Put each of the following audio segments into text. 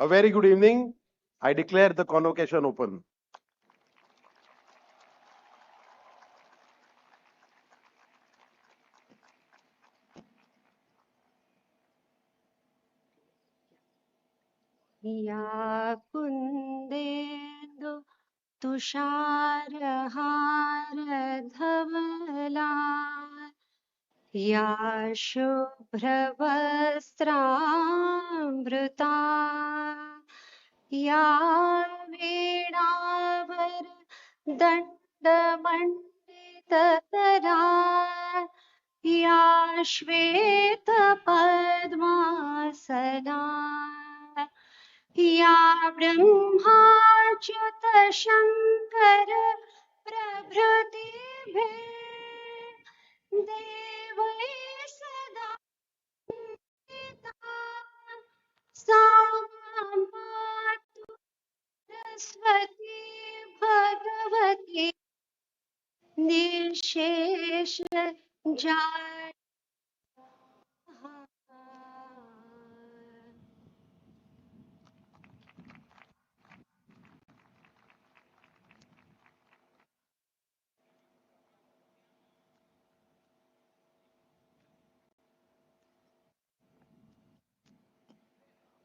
A very good evening. I declare the convocation open. या कुन्देन्दु तुषारहारधवला या शुभ्रवस्त्रामृता या वीणावरदण्डमण्डितकरा या श्वेतपद्मासना या ब्रह्माच्युत शङ्कर प्रभृतिभिः देवैः सदा पिता सा मातु Saraswati Bhagwati निर्शेष Jad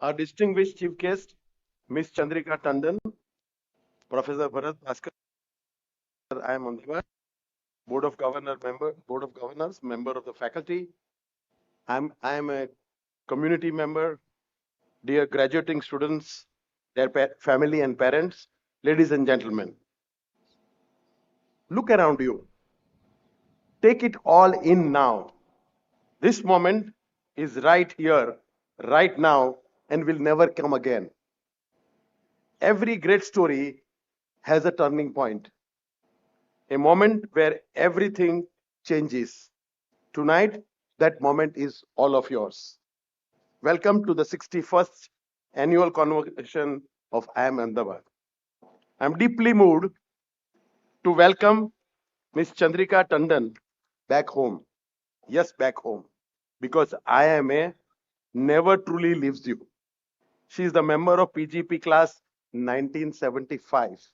Our distinguished chief guest, Ms. Chandrika Tandon, Professor Bharat Bhaskar, IIM Ahmedabad, Board of Governors, member of the faculty. I am a community member. Dear graduating students, their family and parents, ladies and gentlemen, look around you. Take it all in now. This moment is right here, right now, and will never come again. Every great story has a turning point, a moment where everything changes. Tonight, that moment is all of yours. Welcome to the 61st annual convocation of IIM Ahmedabad. I'm deeply moved to welcome Ms. Chandrika Tandon back home. Yes, back home. Because IIMA never truly leaves you. She is the member of PGP class 1975.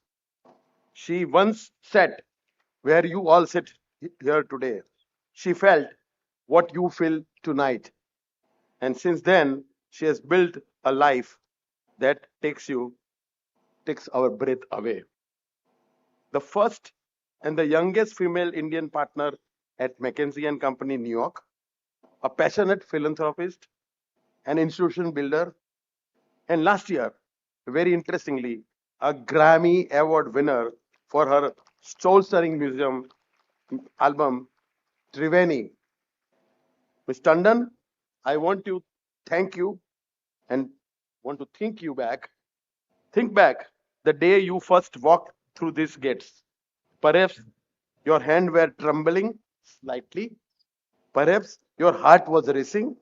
She once sat where you all sit here today. She felt what you feel tonight. And since then, she has built a life that takes our breath away. The first and the youngest female Indian partner at McKinsey and Company, New York, a passionate philanthropist, an institution builder, and last year, very interestingly, a Grammy Award winner for her soul-stirring museum album, Triveni. Ms. Tandon, I want to thank you and want to think you back. Think back the day you first walked through these gates. Perhaps your hand were trembling slightly. Perhaps your heart was racing.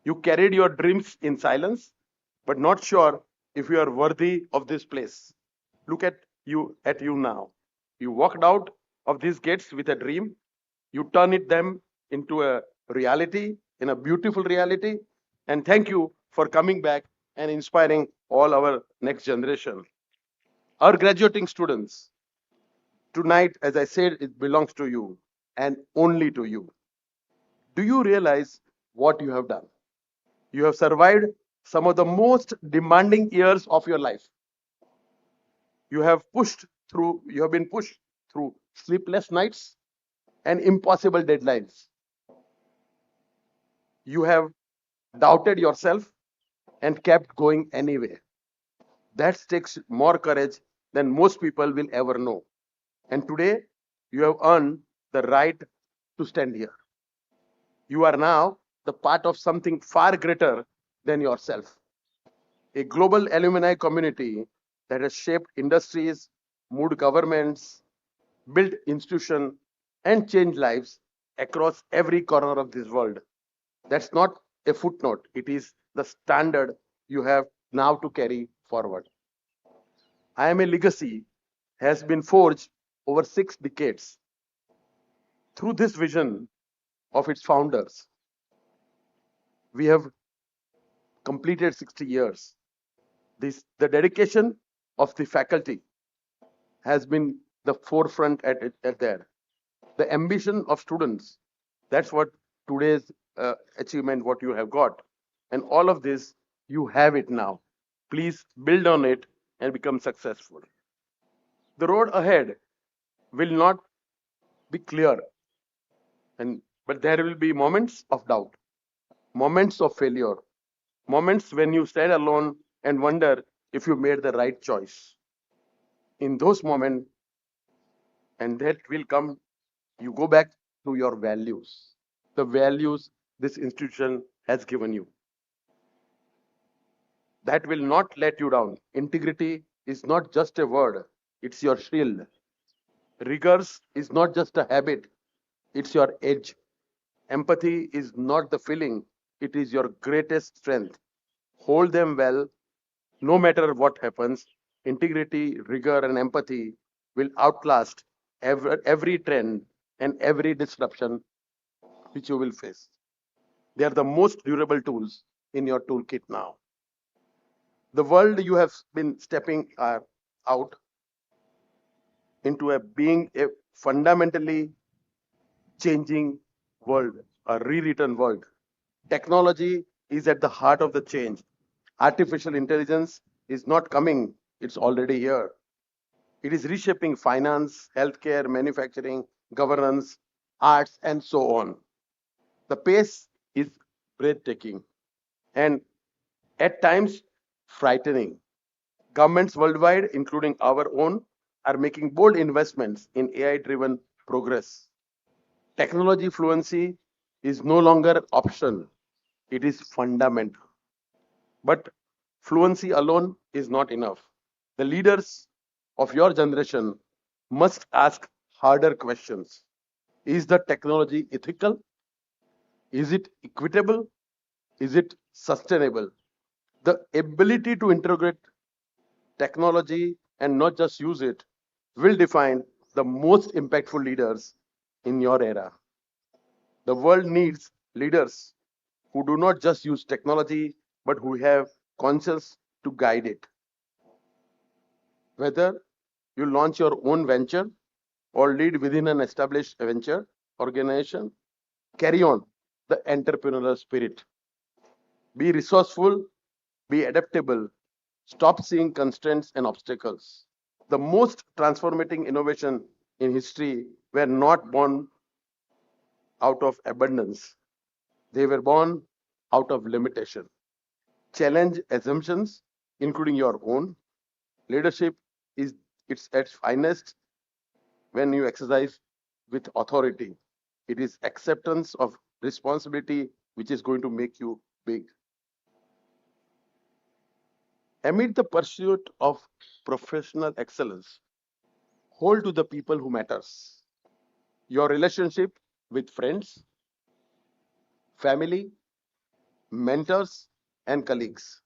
You carried your dreams in silence, but not sure if you are worthy of this place. Look at you now. You walked out of these gates with a dream. You turn them into a reality, in a beautiful reality. And thank you for coming back and inspiring all our next generation. Our graduating students, tonight, as I said, it belongs to you and only to you. Do you realize what you have done? You have survived some of the most demanding years of your life. You have been pushed through sleepless nights and impossible deadlines. You have doubted yourself and kept going anyway. That takes more courage than most people will ever know. And today, you have earned the right to stand here. You are now the part of something far greater than yourself. A global alumni community that has shaped industries, moved governments, built institutions, and changed lives across every corner of this world. That's not a footnote, it is the standard you have now to carry forward. IIMA legacy has been forged over 6 decades through this vision of its founders. We have completed 60 years. The dedication of the faculty has been the forefront at there. The ambition of students, that's what today's achievement, what you have got. And all of this, you have it now. Please build on it and become successful. The road ahead will not be clear, but there will be moments of doubt, moments of failure, moments when you stand alone and wonder if you made the right choice. In those moments, and that will come, you go back to your values, the values this institution has given you. That will not let you down. Integrity is not just a word, it's your shield. Rigors is not just a habit, it's your edge. Empathy is not the feeling, it is your greatest strength. Hold them well, no matter what happens. Integrity, rigor, and empathy will outlast every trend and every disruption which you will face. They are the most durable tools in your toolkit now. The world you have been stepping out into a being a fundamentally changing world, a rewritten world. Technology is at the heart of the change. Artificial intelligence is not coming, it's already here. It is reshaping finance, healthcare, manufacturing, governance, arts, and so on. The pace is breathtaking and at times frightening. Governments worldwide, including our own, are making bold investments in AI driven progress. Technology fluency is no longer optional, it is fundamental. But fluency alone is not enough. The leaders of your generation must ask harder questions. Is the technology ethical? Is it equitable? Is it sustainable? The ability to integrate technology and not just use it will define the most impactful leaders in your era. The world needs leaders who do not just use technology but who have conscience to guide it. Whether you launch your own venture or lead within an established venture organization, carry on the entrepreneurial spirit. Be resourceful, be adaptable, stop seeing constraints and obstacles. The most transformating innovation in history were not born out of abundance. They were born out of limitation. Challenge assumptions, including your own. Leadership is its at finest when you exercise with authority. It is acceptance of responsibility which is going to make you big. Amid the pursuit of professional excellence, hold to the people who matters. Your relationship with friends, family, mentors, and colleagues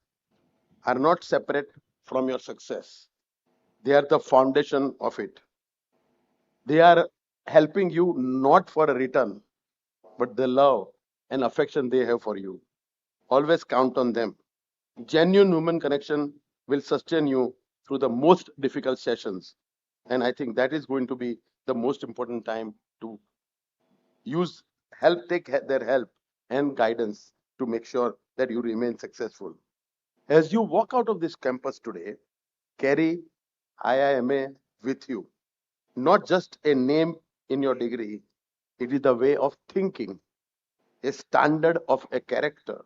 are not separate from your success. They are the foundation of it. They are helping you not for a return, but the love and affection they have for you. Always count on them. Genuine human connection will sustain you through the most difficult sessions. And I think that is going to be the most important time to use take their help and guidance to make sure that you remain successful. As you walk out of this campus today, carry IIMA with you. Not just a name in your degree, it is the way of thinking, a standard of a character,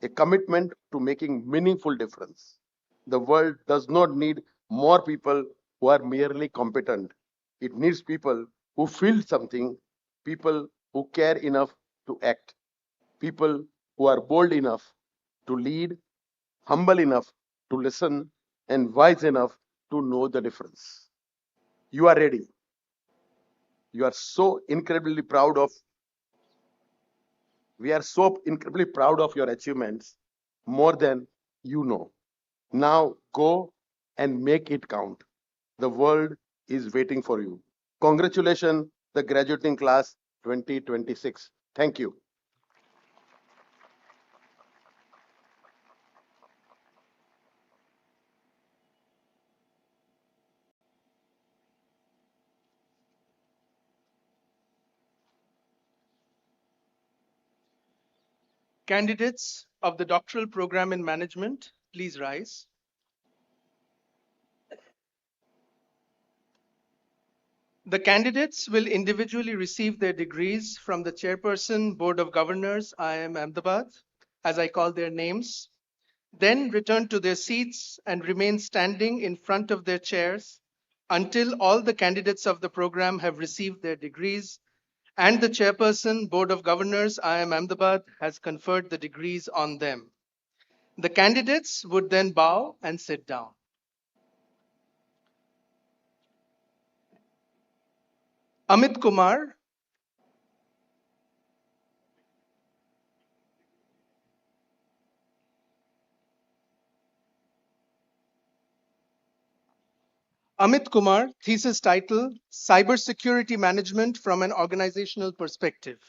a commitment to making meaningful difference. The world does not need more people who are merely competent. It needs people who feel something, people who care enough to act, people who are bold enough to lead, humble enough to listen, and wise enough to know the difference. You are ready. You are so incredibly proud of, we are so incredibly proud of your achievements, more than you know. Now go and make it count. The world is waiting for you. Congratulations, the graduating class 2026. Thank you. Candidates of the doctoral program in management, please rise. The candidates will individually receive their degrees from the Chairperson, Board of Governors, IIM Ahmedabad, as I call their names, then return to their seats and remain standing in front of their chairs until all the candidates of the program have received their degrees and the Chairperson, Board of Governors, IIM Ahmedabad, has conferred the degrees on them. The candidates would then bow and sit down. Amit Kumar, thesis title, Cybersecurity Management from an Organizational Perspective.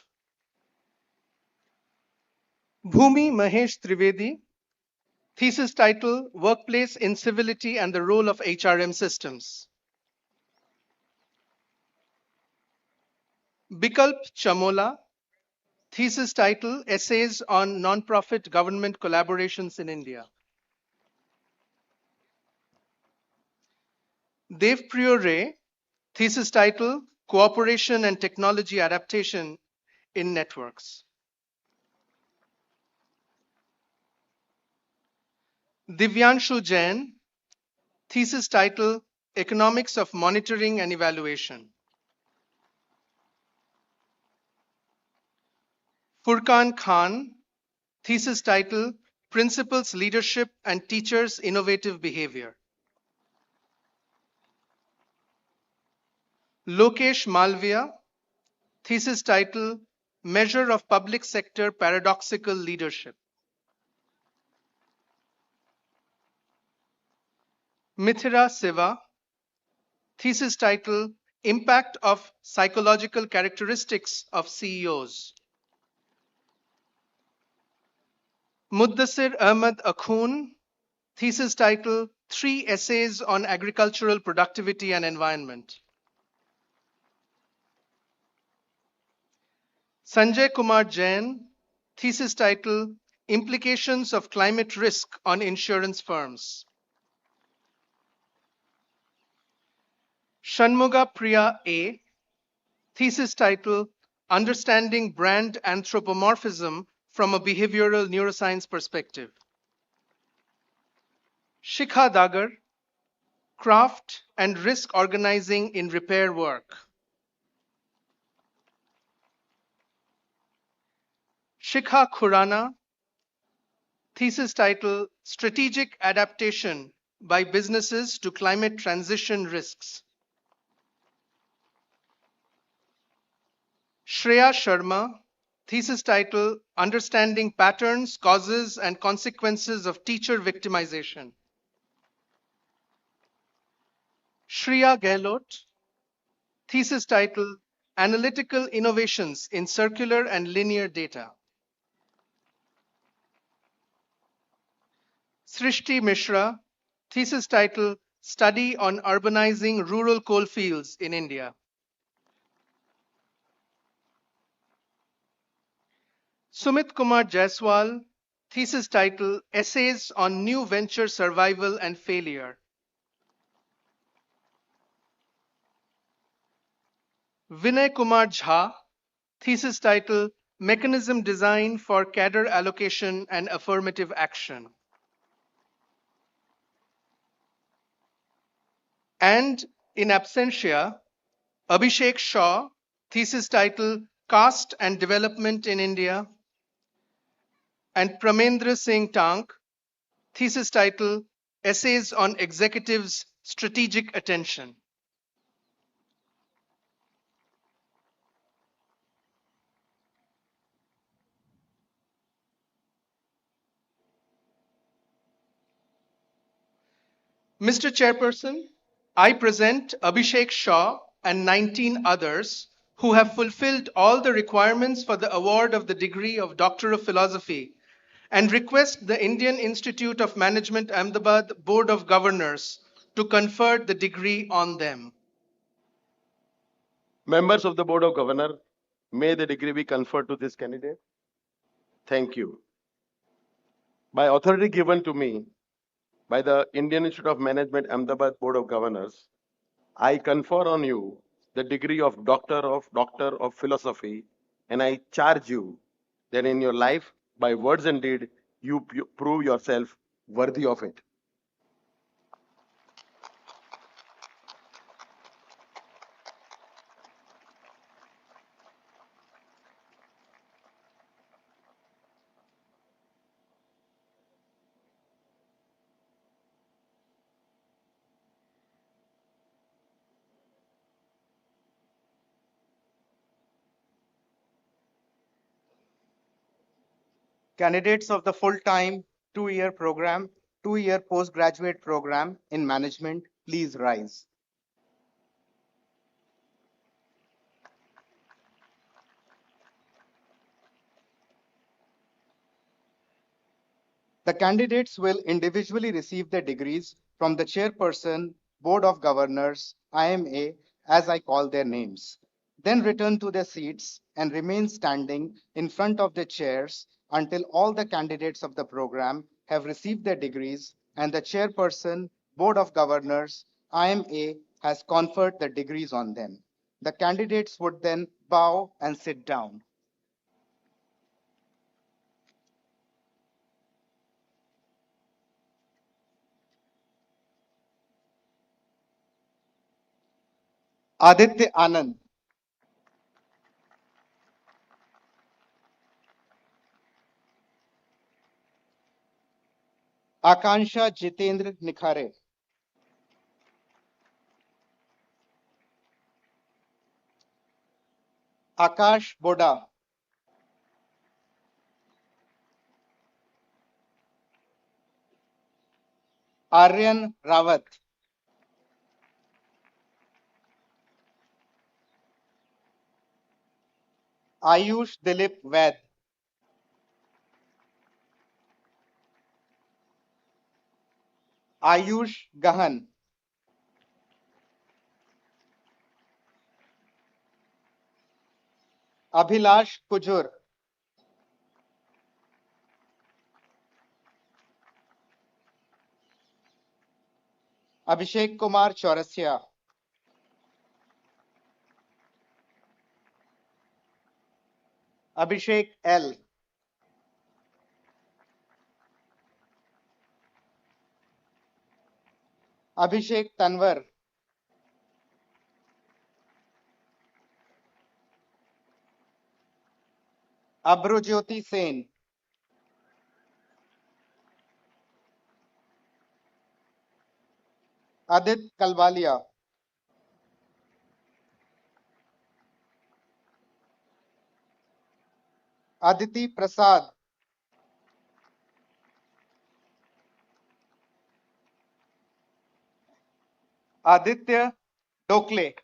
Bhumi Mahesh Trivedi, thesis title, Workplace Incivility and the Role of HRM Systems. Bikalp Chamola, thesis title, Essays on Non-Profit Government Collaborations in India. Devpriyo Ray, thesis title, Cooperation and Technology Adaptation in Networks. Divyanshu Jain, thesis title, Economics of Monitoring and Evaluation. Furqan Khan, thesis title, Principals, Leadership and Teachers' Innovative Behavior. Lokesh Malviya, thesis title, Measure of Public Sector Paradoxical Leadership. Mithira Siva, thesis title, Impact of Psychological Characteristics of CEOs. Muddasir Ahmed Akhun, thesis title, 3 Essays on Agricultural Productivity and Environment. Sanjay Kumar Jain, thesis title, Implications of Climate Risk on Insurance Firms. Shanmuga Priya A, thesis title, Understanding Brand Anthropomorphism from a Behavioral Neuroscience Perspective. Shikha Dagar, Craft and Risk Organizing in Repair Work. Shikha Khurana, thesis title, Strategic Adaptation by Businesses to Climate Transition Risks. Shreya Sharma, thesis title, Understanding Patterns, Causes and Consequences of Teacher Victimization. Shreya Gehlot, thesis title, Analytical Innovations in Circular and Linear Data. Srishti Mishra, thesis title, Study on Urbanizing Rural Coalfields in India. Sumit Kumar Jaiswal, thesis title, Essays on New Venture Survival and Failure. Vinay Kumar Jha, thesis title, Mechanism Design for Cadre Allocation and Affirmative Action. And in absentia, Abhishek Shaw, thesis title, Caste and Development in India. And Pramendra Singh Tank, thesis title, Essays on Executives' Strategic Attention. Mr. Chairperson, I present Abhishek Shaw and 19 others who have fulfilled all the requirements for the award of the degree of Doctor of Philosophy and request the Indian Institute of Management Ahmedabad Board of Governors to confer the degree on them. Members of the Board of Governors, may the degree be conferred to this candidate. Thank you. By authority given to me by the Indian Institute of Management Ahmedabad Board of Governors, I confer on you the degree of Doctor of Philosophy, and I charge you that in your life, by words and deed, you prove yourself worthy of it. Candidates of the full-time 2-year program, 2-year postgraduate program in management, please rise. The candidates will individually receive their degrees from the chairperson, Board of Governors, IMA, as I call their names. Then return to their seats and remain standing in front of the chairs until all the candidates of the program have received their degrees and the chairperson, Board of Governors, IMA, has conferred the degrees on them. The candidates would then bow and sit down. Aditya Anand. Akansha Jitendra Nikhare. Akash Boda. Aryan Rawat. Ayush Dilip Vaid. Ayush Gahan. Abhilash Kujur. Abhishek Kumar Chaurasia. Abhishek L. Abhishek Tanwar. Abrojyoti Sen. Adit Kalwalia. Aditi Prasad. Aditya Dokle.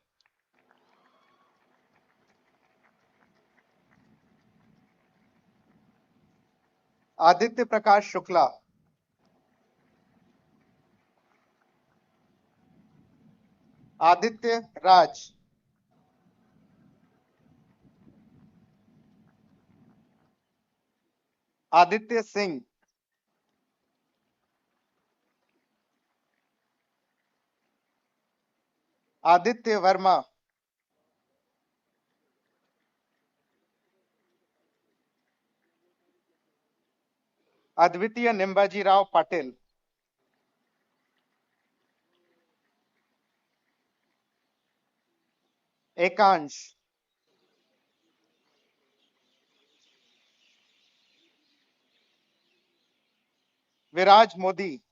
Aditya Prakash Shukla. Aditya Raj. Aditya Singh. Aditya Verma. Advitiya Nimbaji Rao Patil. Ekansh. Viraj Modi.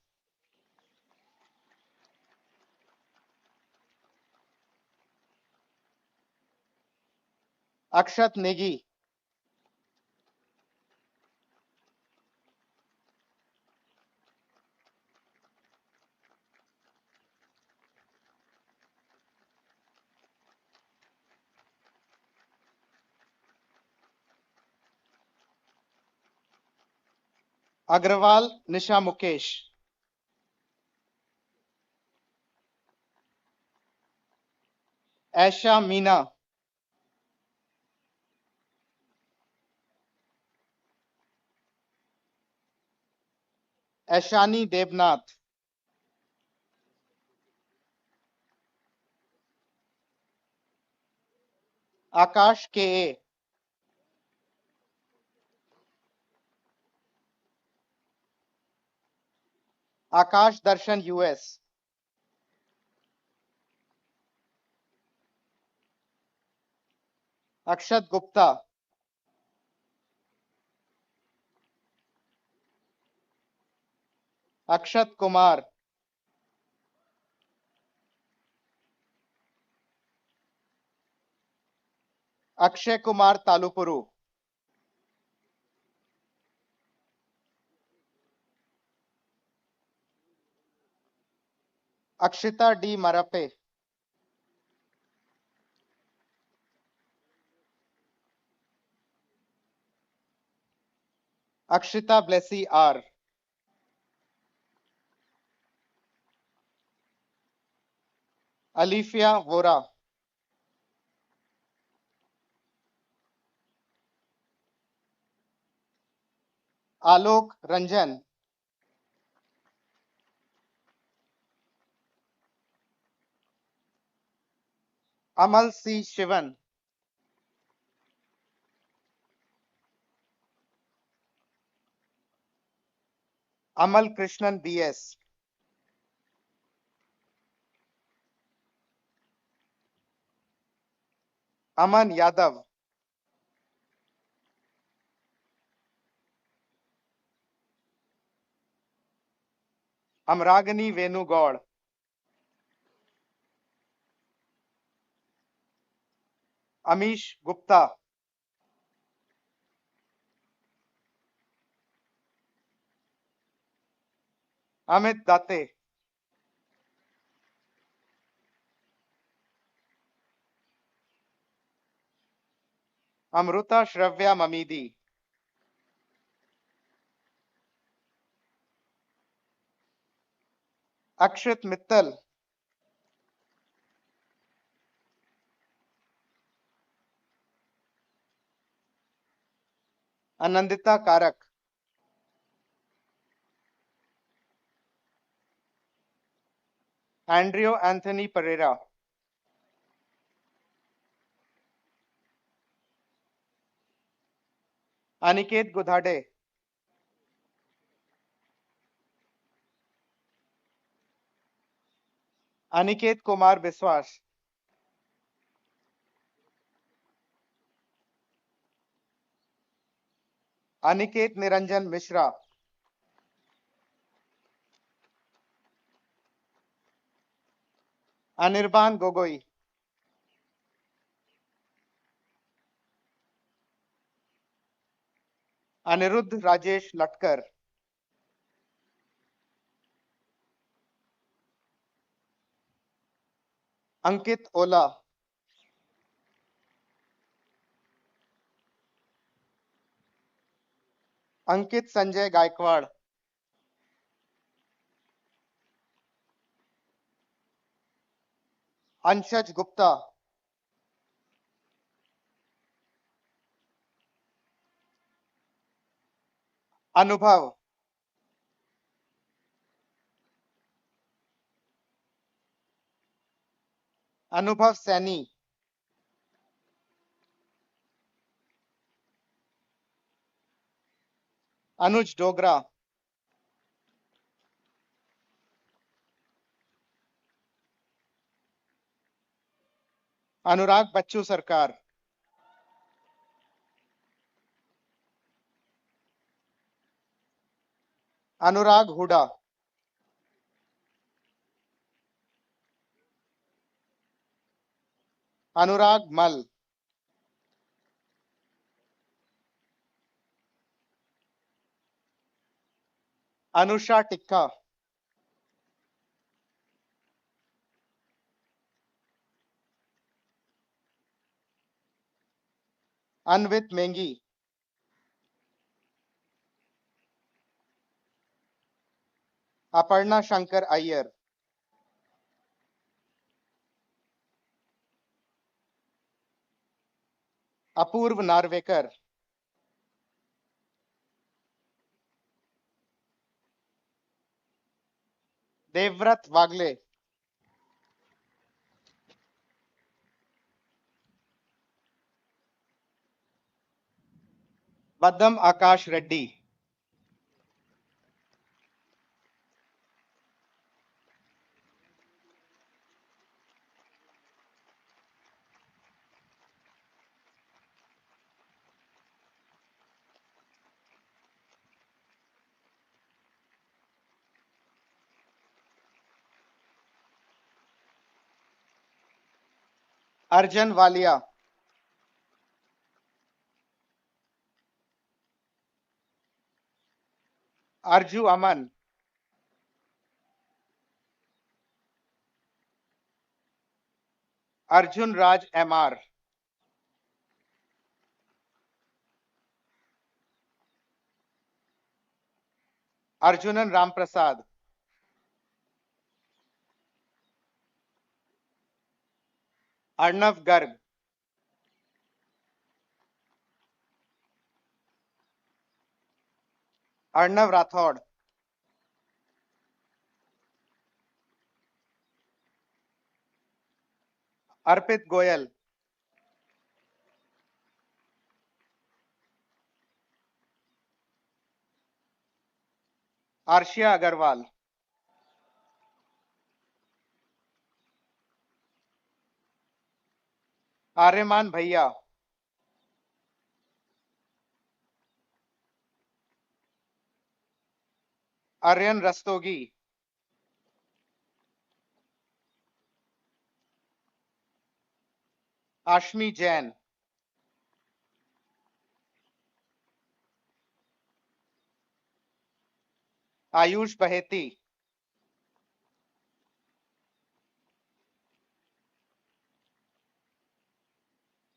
Akshat Negi. Agrawal Nisha Mukesh. Aisha Meena. ऐशानी Devnath, Akash K A, Akash Darshan US, Akshat Gupta, Akshat Kumar, Akshay Kumar Talupuru, Akshita D Marpe, Akshita Blessy R, Alifiya Vora, Alok Ranjan, Amal C Sivan, Amal Krishnan BS, Aman Yadav, Amaragni Venugoud, Amish Gupta, Amit Date, Amrita Shravya Mamidi, Akshit Mittal, Anandita Karak, Andrio Anthony Pereira, Aniket Gudhade, Aniket Kumar Vishwas, Aniket Niranjan Mishra, Anirban Gogoi, Anirudh Rajesh Latkar, अंकित ओला, अंकित संजय गायकवाड़, अंशज गुप्ता, अनुभव, अनुभव सैनी, अनुज डोगरा, अनुराग बच्चू सरकार, अनुराग हुडा, अनुराग मल, अनुषा टिक्का, अनवित मेंगी, अपर्णा शंकर अय्यर, अपूर्व नार्वेकर, देवव्रत वागले, बद्दम आकाश रेड्डी, अर्जन वालिया, अर्जू अमन, अर्जुन राज MR, Arjunan Ram Prasad, Arnav Garg, Arnav Rathore, अर्पित गोयल, आर्शिया अग्रवाल, आर्यमान भैया, आर्यन रस्तोगी, आशमी जैन, आयुष बहेती,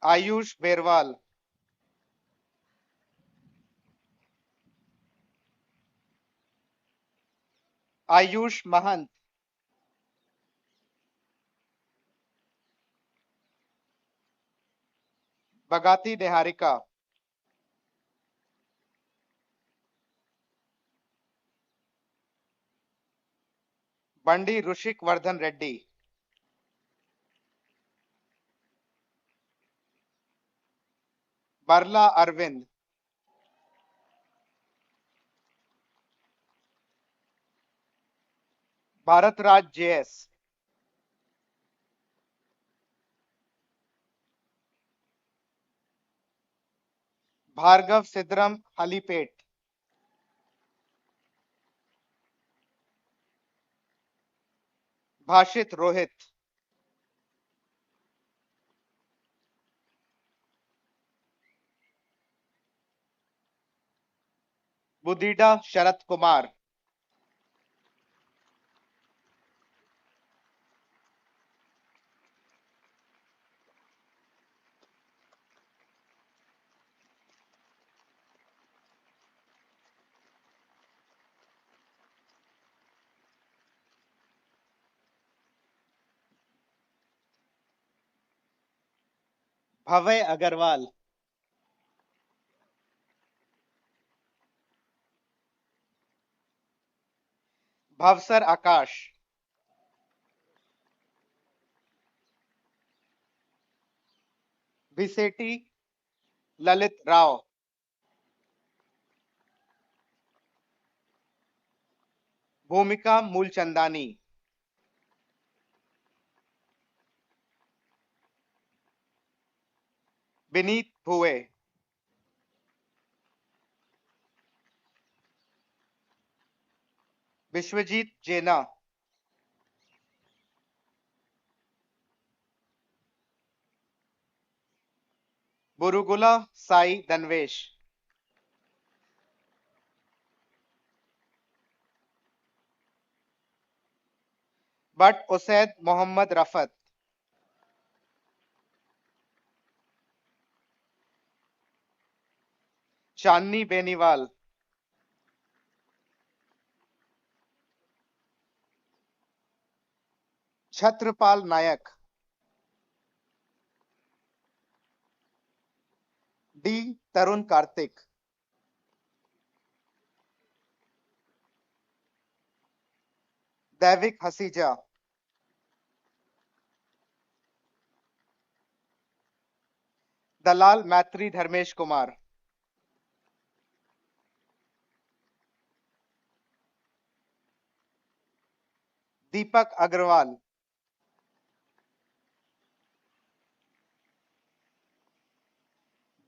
आयुष बेरवाल, आयुष महंत, बगाती निहारिका, बंडी ऋषिक वर्धन रेड्डी, बरला अरविंद, भारत राज JS, Bhargava सिद्धरम हलीपेट, भाषित रोहित, बुदीडा शरद कुमार, भवय अग्रवाल, भवसर आकाश, भिसेटी Lalit Rao, Bhumika Mulchandani, Vineet Bhuve, Vishwajeet Jena, Burugula Sai Danvesh, Butt Usaid Mohammed Rafat, Chandni Beniwal, Chhatrapal Nayak, D Tarun Kartik, Daivik Haseja, दलाल मैत्री धर्मेश कुमार, दीपक अग्रवाल,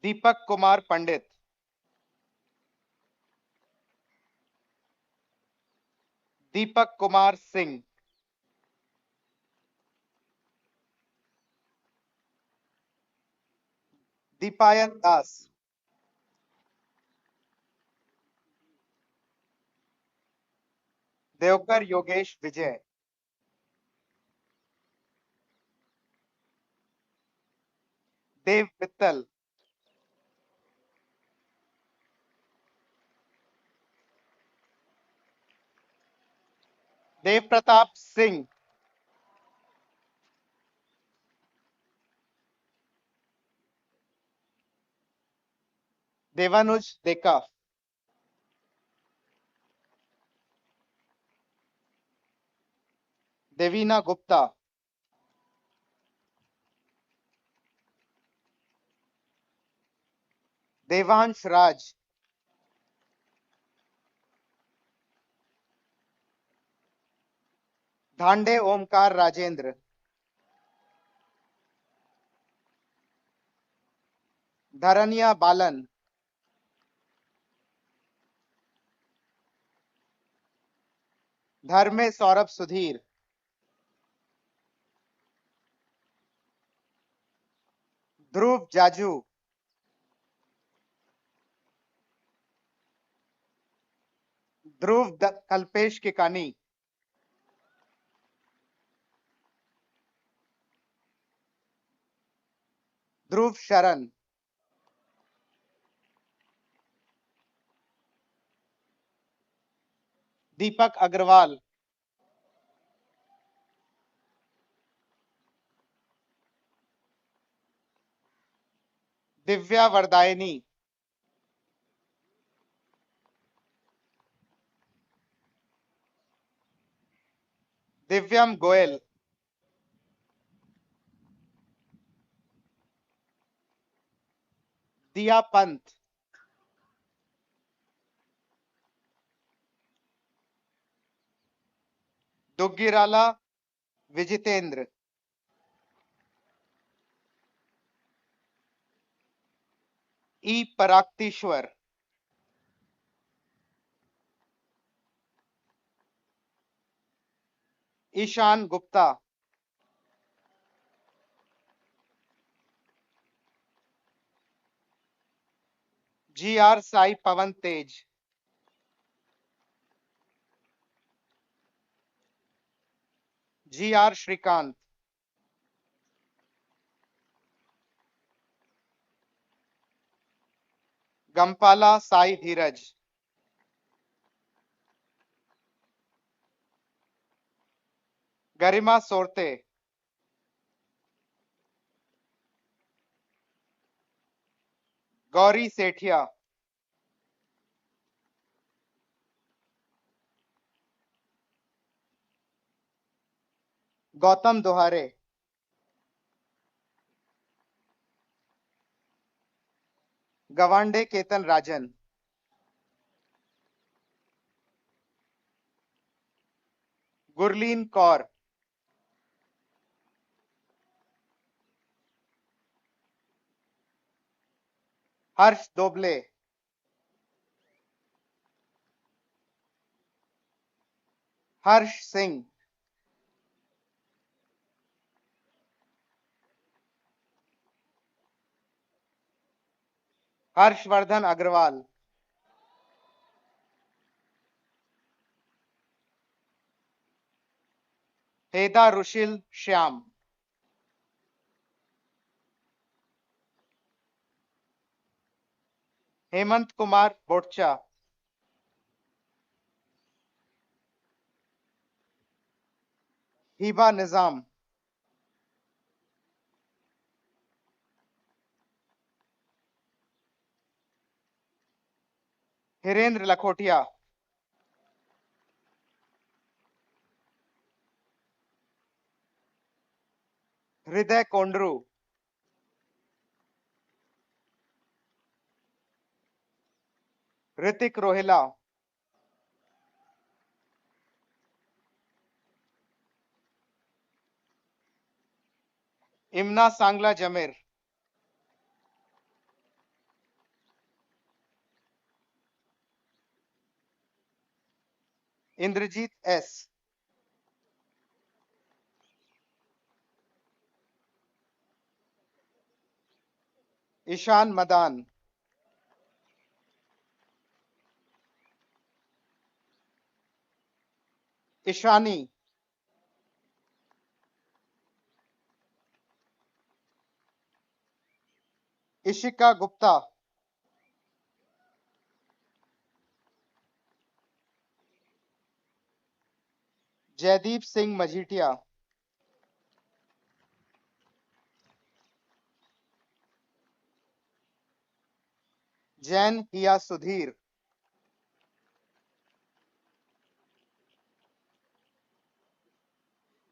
दीपक कुमार पंडित, दीपक कुमार सिंह, दीपायन दास, देवकर योगेश विजय, देव मित्तल, देव प्रताप सिंह, देवानुज देका, देवीना गुप्ता, देवांश राज, धांडे ओमकार राजेंद्र, धरनिया बालन, धर्मे सौरभ सुधीर, ध्रुव जाजू, ध्रुव कल्पेश किकानी, ध्रुव शरण, दीपक Agarwal, Divya वरदायनी, Divyam Goyal, Diya Pant, Duggirala Vijitendra, E Parakteeshwar, Ishan Gupta, G R Sai Pavan Tej, G R Srikanth, Gampala Sai Dheeraj, Garima Sorte, Gauri Sethia, Gautam Dohare, Gawande Ketan Rajan, Gurleen Kaur, Harsh Doble, Harsh Singh, Harshvardhan Agarwal, Heda Rushil Shyam, Hemant Kumar Botcha, Hiba Nizam, Hirendra Lakhotia, Hriday Kondru, Hrithik Rohila, Imna Sangla Jamir, Indrajit S, Ishan Madan, Ishani, Ishika Gupta, Jaideep Singh Majithia, Jain Hiya Sudhir,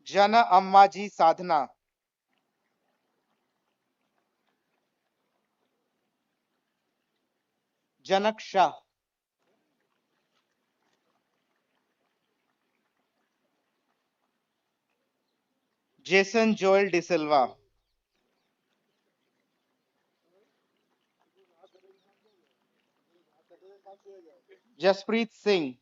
जन अम्माजी Sadhana, Janak Shah, Jason Joel D'Silva, Jaspreet Singh,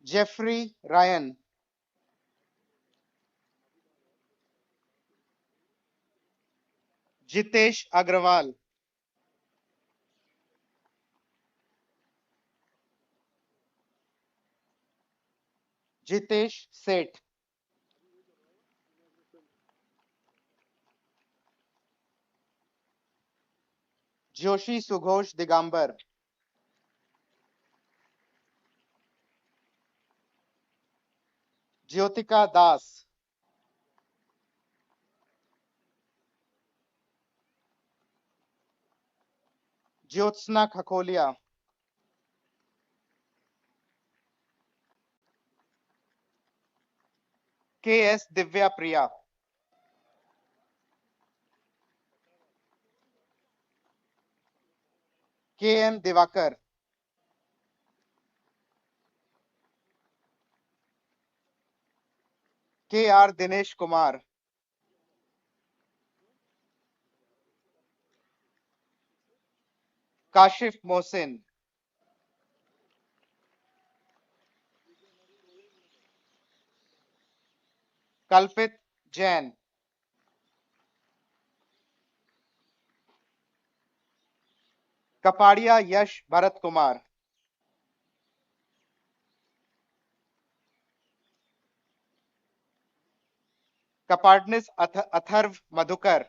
Jeffrey Ryan, Jitesh Agarwal, Jitesh Seth, Joshi सुघोष Digambar, Jyotika दास, ज्योत्सना खकोलिया, के एस दिव्या प्रिया, के एम दिवाकर, के आर दिनेश कुमार, काशिफ मोहसिन, कल्पित जैन, कपाड़िया यश भरत कुमार, कपाडनिस अथर्व मधुकर,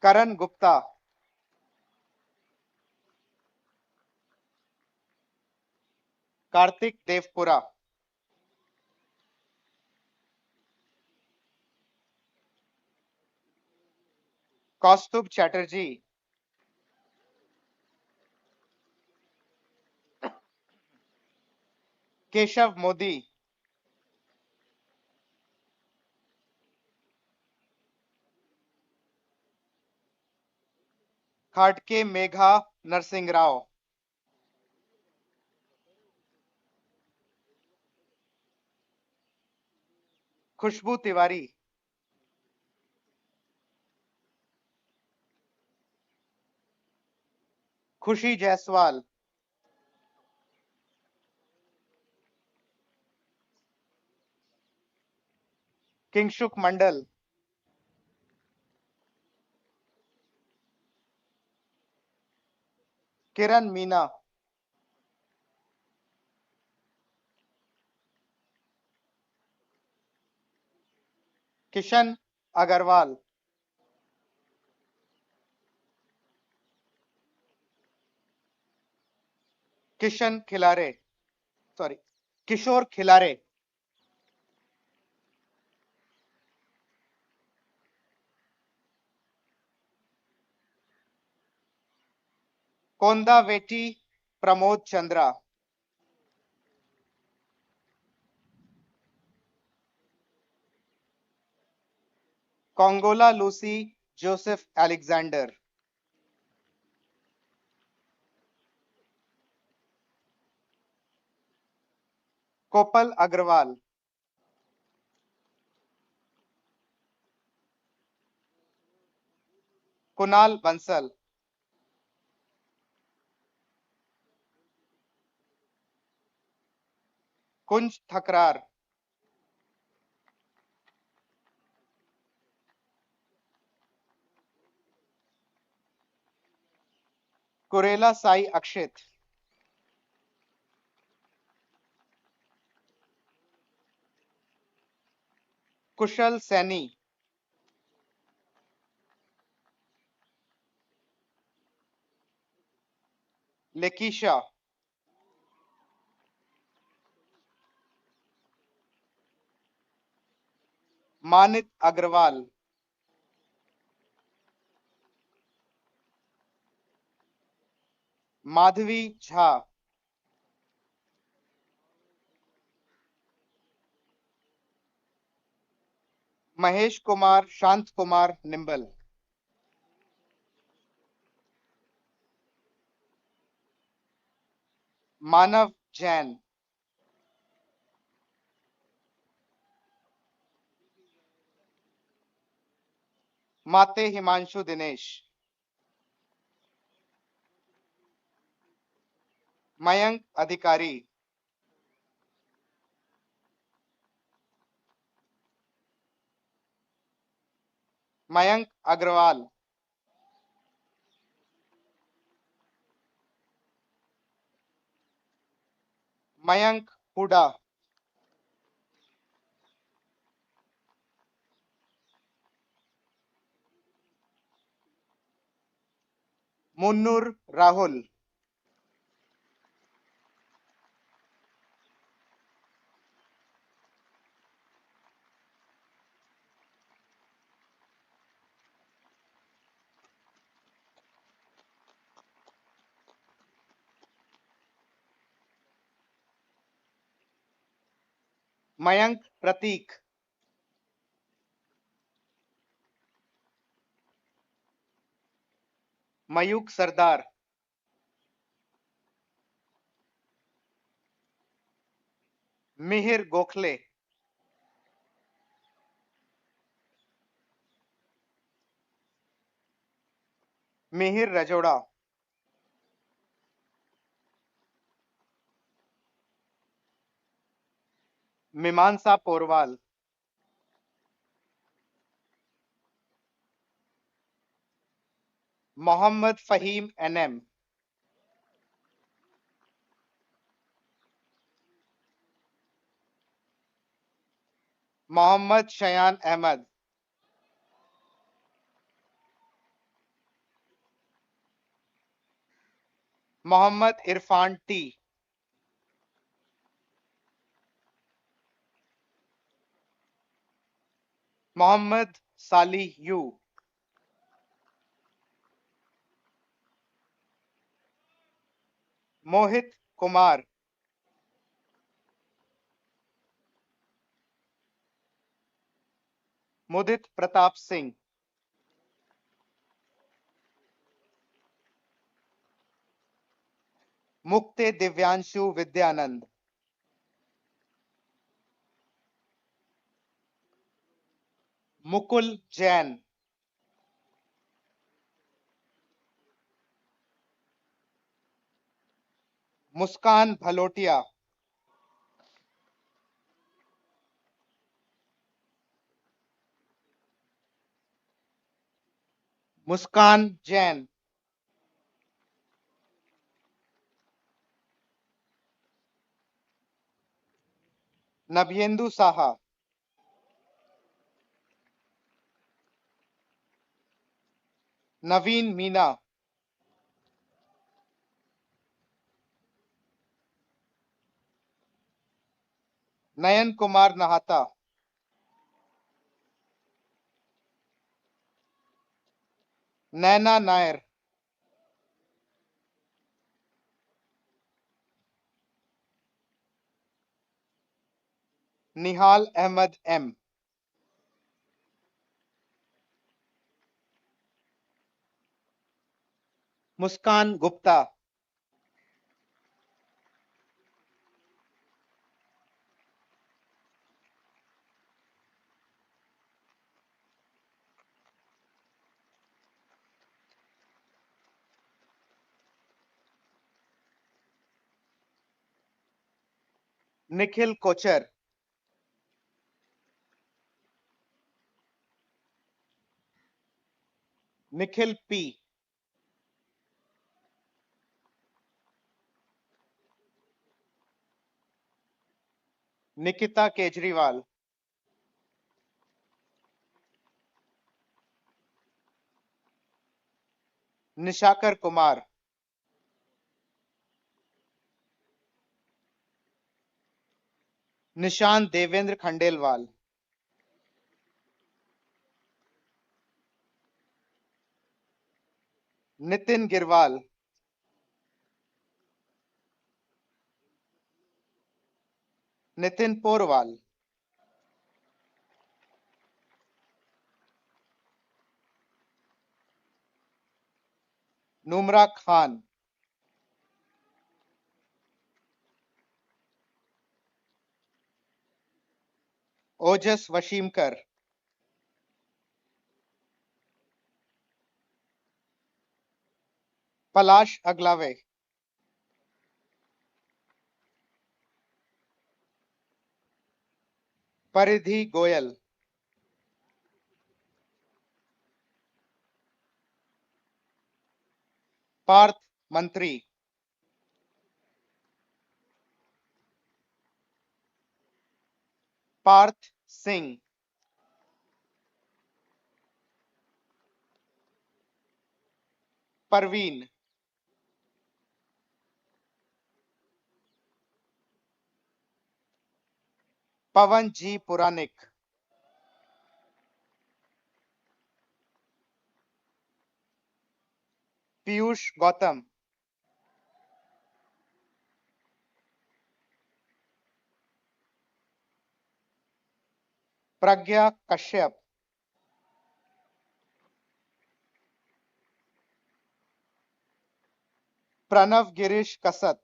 करण गुप्ता, कार्तिक देवपुरा, कौस्तुभ Chatterjee, Keshav Modi, खाटके Megha Narasimha Rao, Khushboo Tiwari, Khushi Jaiswal, Kingshuk Mandal, Kiran Meena, Kishan Agarwal, Kishan Khilare, sorry, Kishor Khilare, Kondaveti Pramod Chandra, Kongola Lucy Joseph Alexander, Kopal Agarwal, Kunal Bansal, Kunj Thakrar, Kurela Sai Akshit, Kushal Saini, Lekisha, Manit Agarwal, Madhavi Jha, Mahesh Kumar Shant Kumar nimble, मानव जैन, माते हिमांशु दिनेश, मयंक अधिकारी, मयंक अग्रवाल, मयंक हुडा, मुन्नूर राहुल, मयंक प्रतीक, मयूक सरदार, Mihir Gokhale, Mihir Rajoda, Mimansa Porwal, Mohammed Faheem NM, Mohammed Shayan Ahmed, Mohammed Irfan T, Mohammed Salih U, Mohit Kumar, Mudit Pratap Singh, Mukte Divyanshu Vidyanand, Mukul Jain, Muskan Bhalotia, Muskan Jain, Nabhendu Saha, Naveen Meena, Nayan Kumar Nahata, Naina Nair, Nihal Ahmed M. Muskan Gupta. Nikhil Kochar. Nikhil P. Nikita Kejriwal. Nishakar Kumar. Nishan Devendra Khandelwal. Nitin Girwal. Nitin Porwal. Numra Khan. Ojas Vashimkar. Palash Aglave. Paridhi Goyal. Parth Mantri. Parth Singh. Parveen. Pawan G. Puranik. Piyush Gautam. Pragya Kashyap. Pranav Girish Kasat.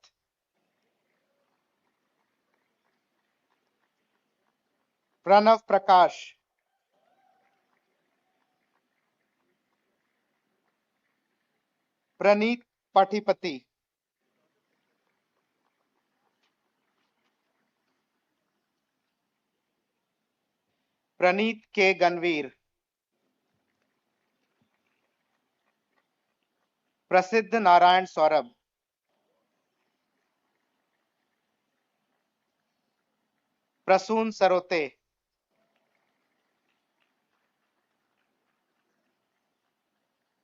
Pranav Prakash. Praneet Patipati. Praneet K. Ganveer. Prasiddh Narayan Saurabh. Prasoon Sarote.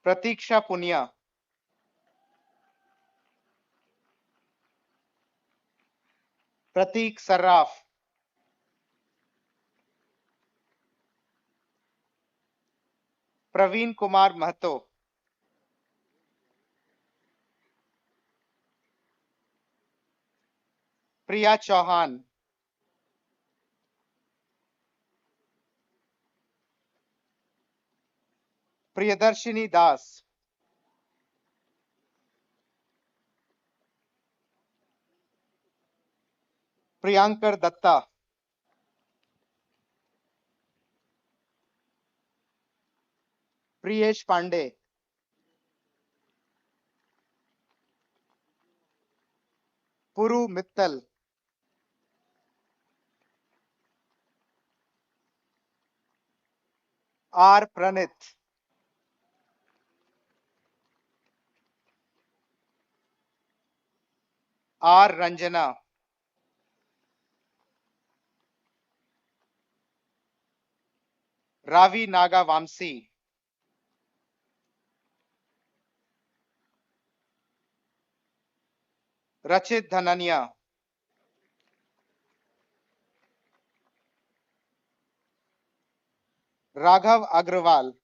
Pratiksha Punia. Pratik Sarraf. Praveen Kumar Mahato. Priya Chauhan. Priyadarshini Das. Priyankar Datta. Priyesh Pandey. Puru Mittal. R. Pranit. R. Ranjana. Ravi Naga Vamsi. Rachit Dhanania. Raghav Agrawal.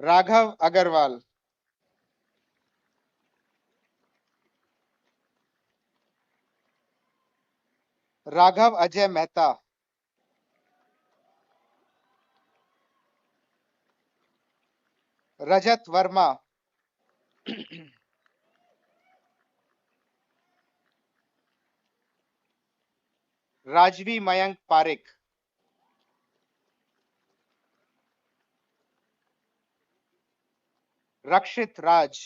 Raghav Agarwal. Raghav Ajay Mehta, रजत वर्मा, राजवी मयंक पारिक, रक्षित राज,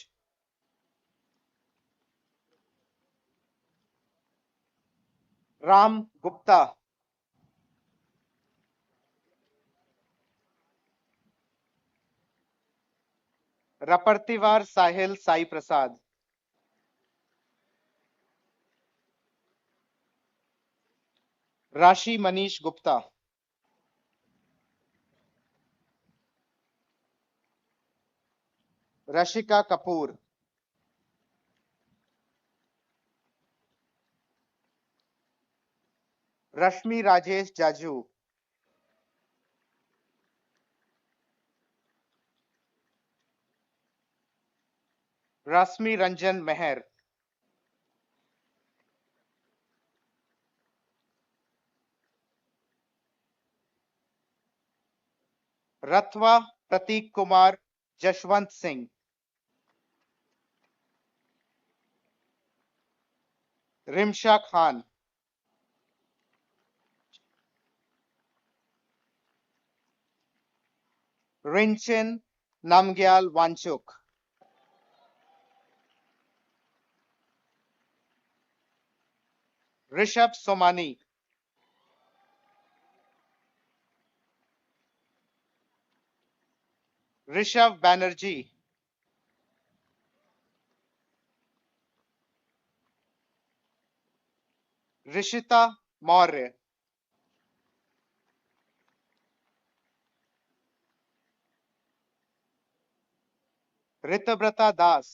राम गुप्ता, रपर्तिवार साहिल साई प्रसाद, राशि मनीष गुप्ता, रशिका कपूर, रश्मि राजेश जाजू, रश्मि रंजन मेहर, रथवा प्रतीक कुमार जशवंत सिंह, रिमशा खान, रिंचन नामग्याल वांचुक, ऋषभ सोमानी, ऋषभ बैनर्जी, ऋषिता मौर्य, ऋतव्रता दास,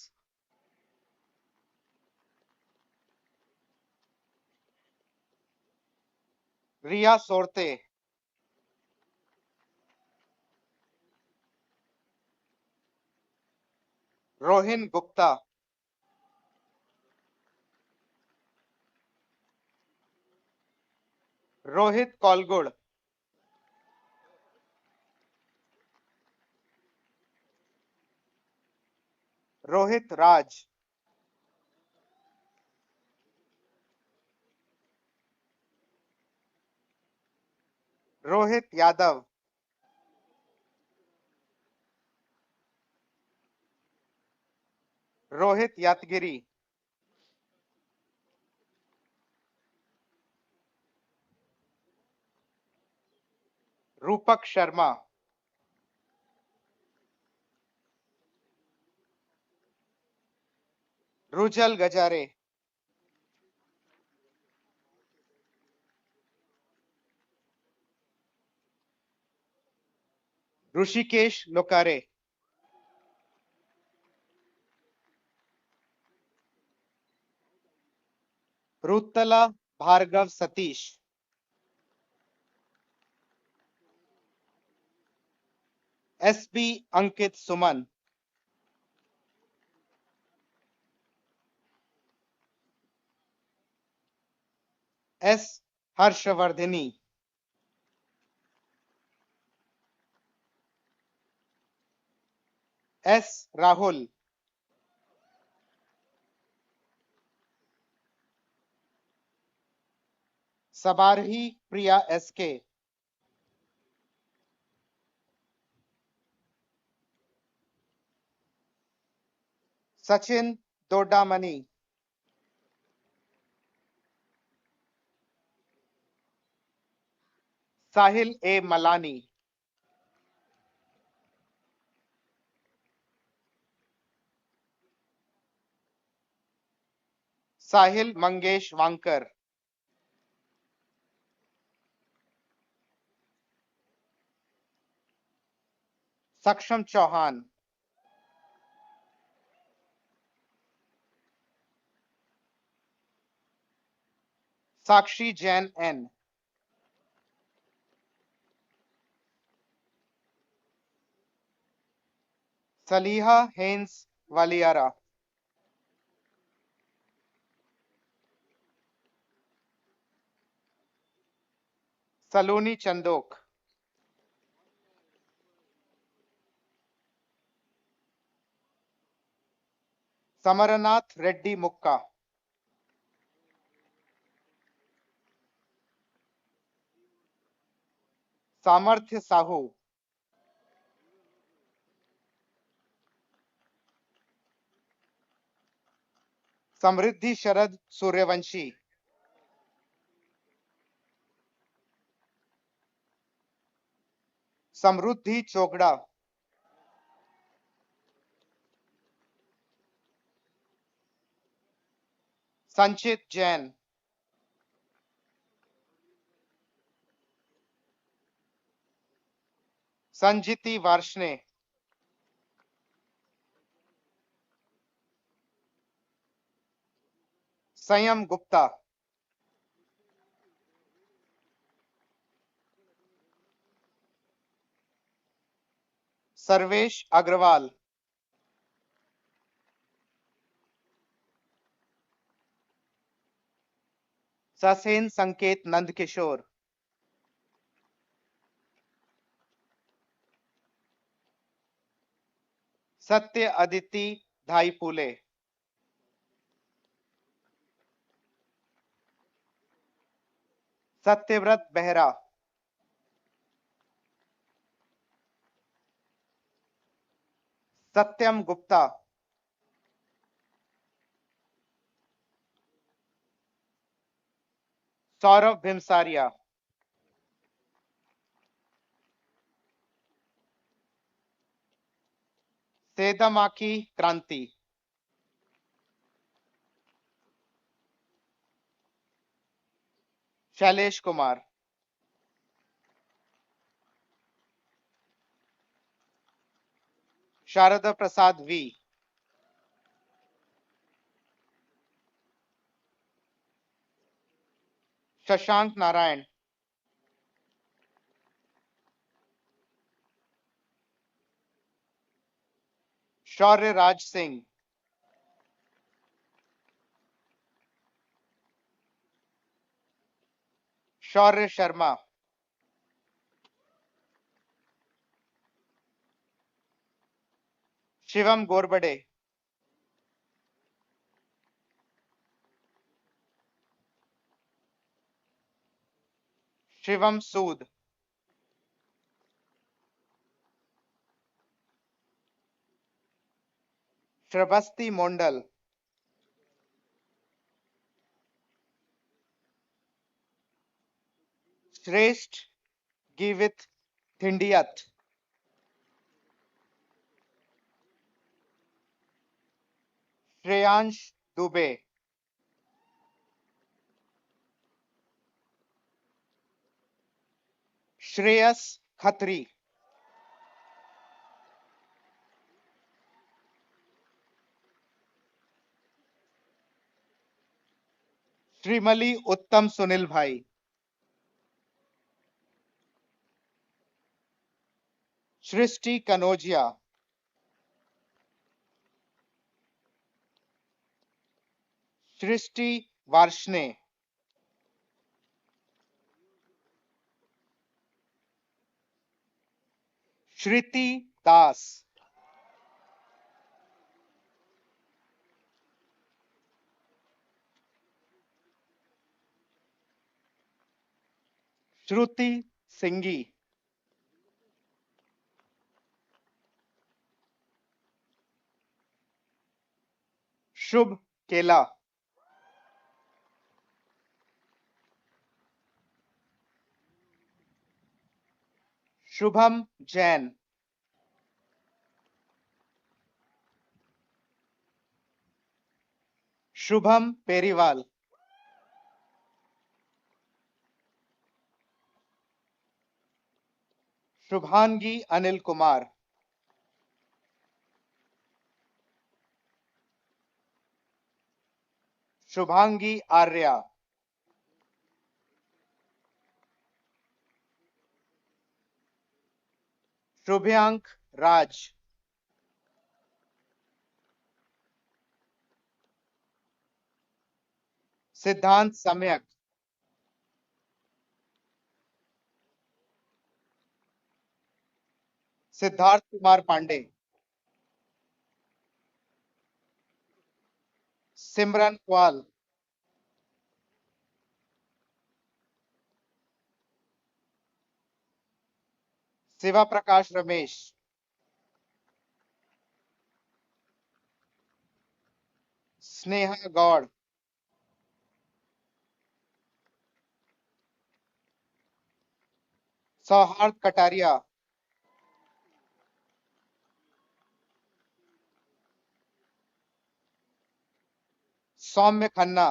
रिया सोरते, Rohin Gupta, Rohit कौलगुड़, Rohit Raj, Rohit Yadav, Rohit Yadagiri, Rupak Sharma, Rujal Gajare, Rishikesh Lokare, Rutla Bhargav Satish, SB Ankit Suman, S Harshavardhini, S Rahul, Sabarahi Priya SK, Sachin Dodamani, Sahil A Malani, Sahil Mangesh Wankar, Saksham Chauhan, Sakshi Jain N, Saliha Haynes Valiyara, Saloni Chandok, Samaranath Reddy Mukka, Samarthya Sahu, Samriddhi Sharad Suryavanshi, Samruddhi Chogda, Sanchit Jain, Sanjiti Varshne, Sayam Gupta, Sarvesh Agrawal, Sasen Sanket Nandkishore, Satya Aditi Dhai Pule, Satyavrat Behra, Satyam Gupta, Saurav Bhimsaria, Sedamaki Kranti, Shailesh Kumar, Sharada Prasad V, Shashank Narayan, Shaurya Raj Singh, Shaurya Sharma, Shivam Gorbade, Shivam Sood, Shrabasti Mondal, Shresht Givit Thindiyat, Shreyansh Dubey, Shreyas Khatri, Shrimali Uttam Sunil Bhai, Shrishti Kanojia, Shrishti Varshne, Shriti Das, Shruti Singhi, Shubh Kela, Shubham Jain, Shubham Periwal, Shubhangi Anil Kumar, Shubhangi Arya, Shubhyank Raj, Siddhant Samyak, Siddharth Kumar Pandey, Simran Kwal, Shiva Prakash Ramesh, Sneha Gaur, Sauhard Kataria, Saumya Khanna,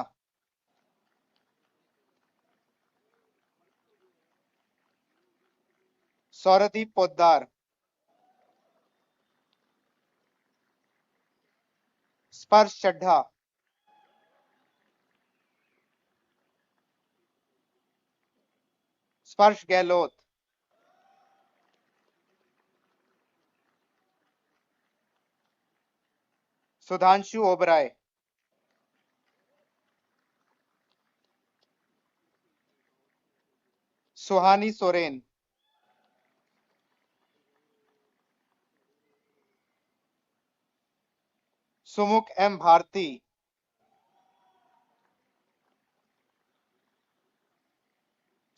Sourdeep Poddar, Sparsh Chadha, Sparsh Gehlot, Sudhanshu Oberoi, Suhani Soren, Sumukh M Bharati,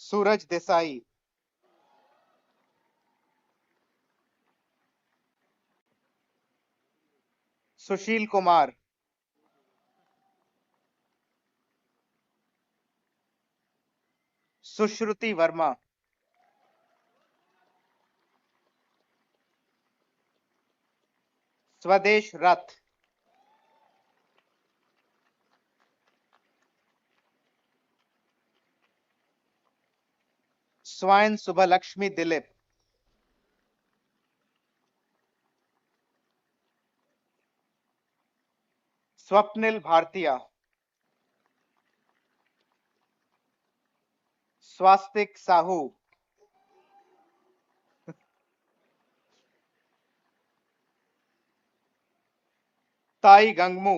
Suraj Desai, Sushil Kumar, Sushruti Verma, स्वदेश रथ, swine सुभलक्ष्मी Dilip, Swapnil भारतीय, Swastik Sahu, Tai Gangmu,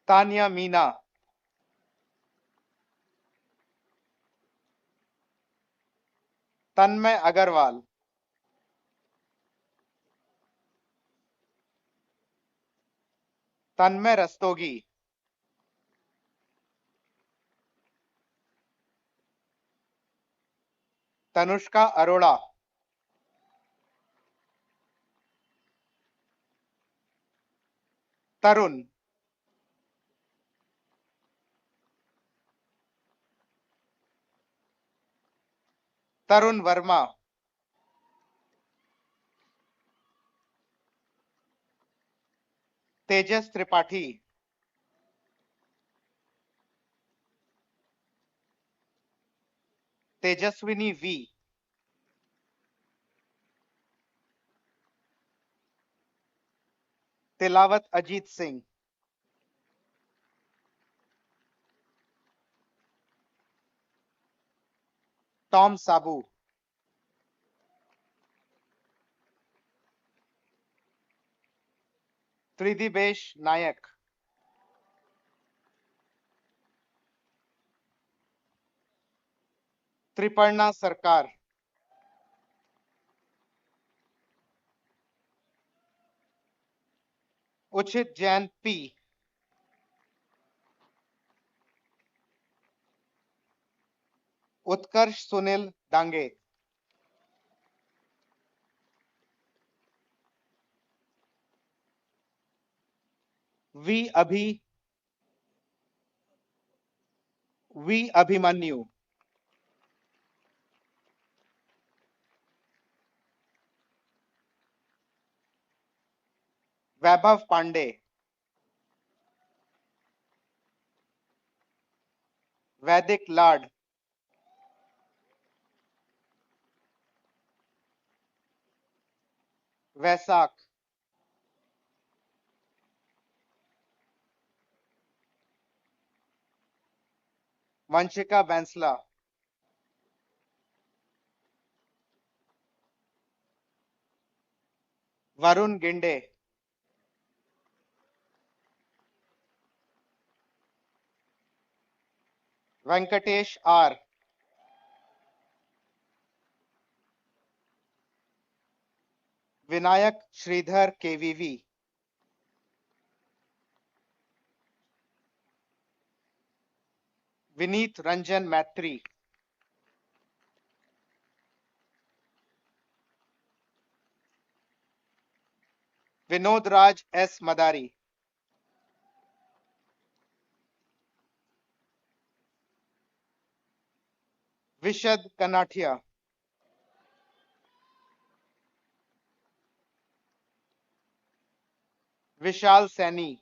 Tania Meena, Tanmay Agarwal, Tanmay Rastogi, Tanushka Arora, Tarun, Tarun Verma, Tejas Tripathi, Tejaswini V, Tilawat Ajit Singh, Tom Sabu, Tridibesh Nayak, Triparna Sarkar, Uchit Jain P, Utkarsh Sunil Dange, V Abhi, V Abhimanyu, Vaibhav Pandey, Vaidik Lad, Vaisakh, Vanshika Bainsla, Varun Ginde, Venkatesh R. Vinayak Sridhar KVV. Vineet Ranjan Matri. Vinod Raj S. Madari. Vishad Kanathia. Vishal Saini.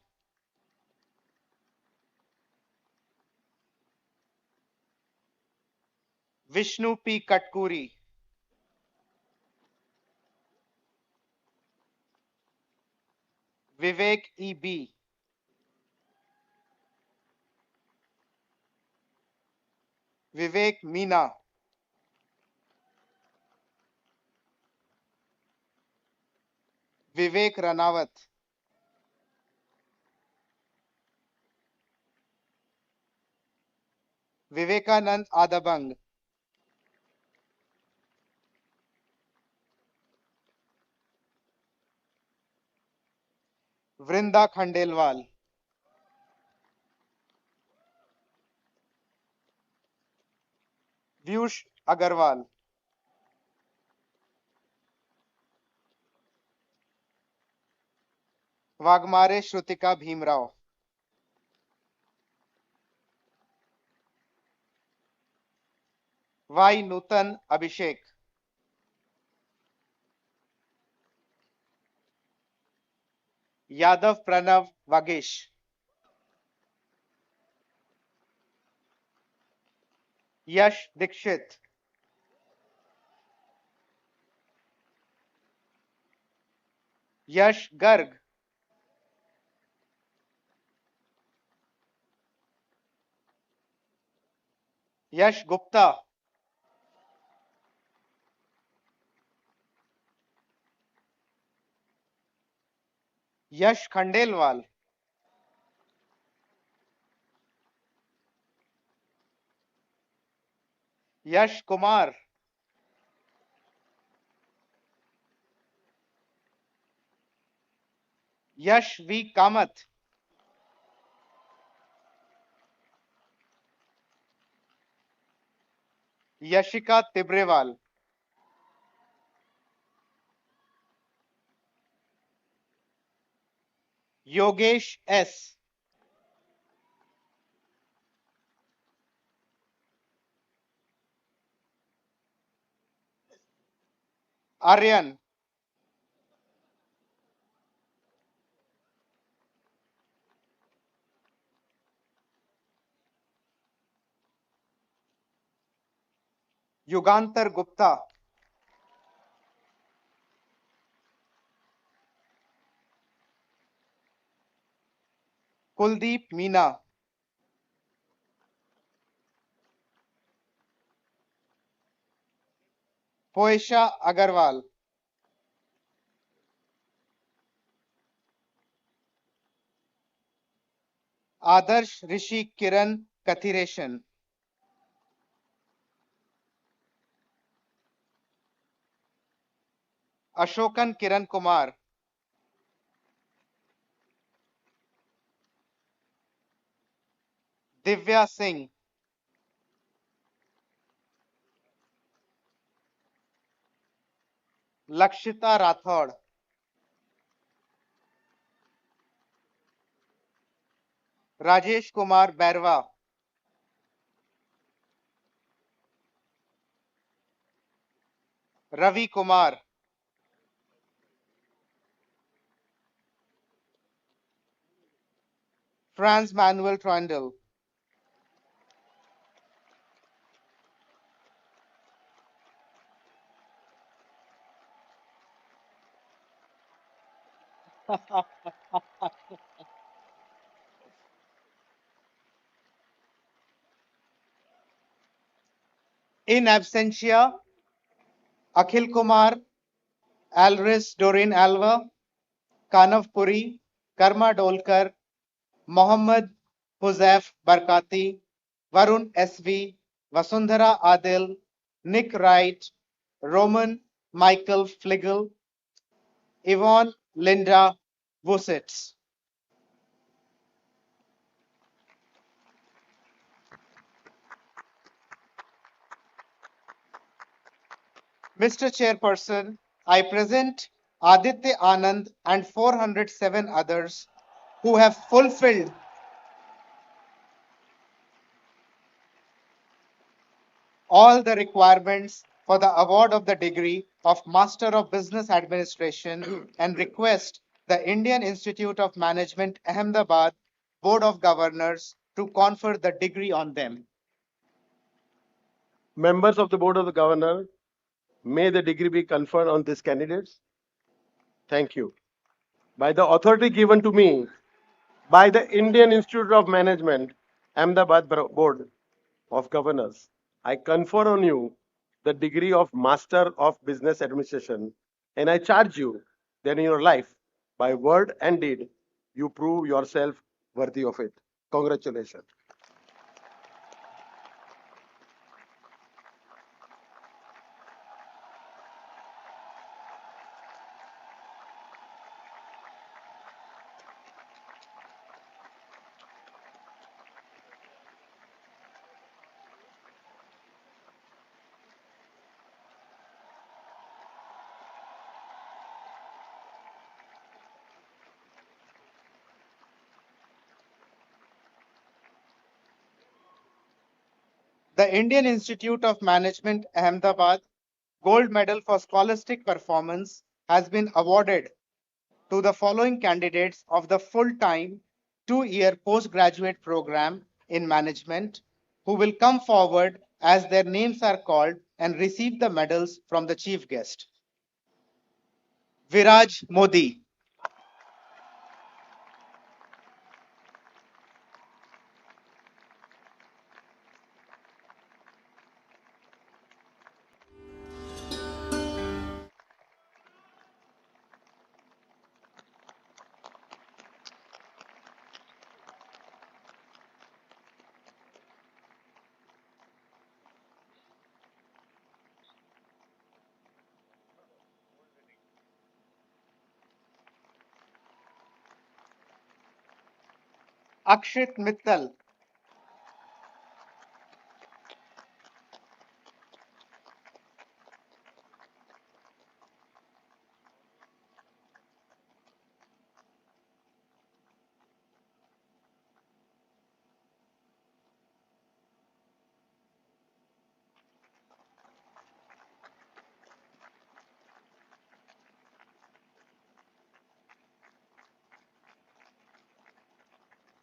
Vishnu P. Katkuri. Vivek E. B. Vivek Meena. Vivek Ranawat. Vivekanand Adabang. Vrinda Khandelwal. Vyush Agarwal. Wagmare Shrutika Bhimrao. Y. Nutan Abhishek. Yadav Pranav Vagesh. Yash Dikshit. Yash Garg. Yash Gupta. Yash Khandelwal. Yash Kumar. Yash V. Kamath. Yashika Tibrewal. Yogesh S. Aryan. Yugantar Gupta. Kuldeep Meena. Poesha Agarwal. Adarsh Rishi Kiran Kathireshan. Ashokan Kiran Kumar. Divya Singh. Lakshita Rathod. Rajesh Kumar Bairwa. Ravi Kumar. Franz Manuel Trundle. In absentia, Akhil Kumar, Alris Doreen Alva, Kanav Puri, Karma Dolkar, Mohammad Huzef Barkati, Varun SV, Vasundhara Adil, Nick Wright, Roman Michael Fligel, Yvonne Linda Vusitz. Mr. Chairperson, I present Aditya Anand and 407 others who have fulfilled all the requirements for the award of the degree of Master of Business Administration and request the Indian Institute of Management, Ahmedabad Board of Governors to confer the degree on them. Members of the Board of the Governor, may the degree be conferred on these candidates. Thank you. By the authority given to me by the Indian Institute of Management, Ahmedabad Board of Governors, I confer on you the degree of Master of Business Administration, and I charge you that in your life, by word and deed, you prove yourself worthy of it. Congratulations. The Indian Institute of Management, Ahmedabad Gold Medal for Scholastic Performance has been awarded to the following candidates of the full-time 2-year postgraduate program in management who will come forward as their names are called and receive the medals from the chief guest. Viraj Modi, Akshit Mittal,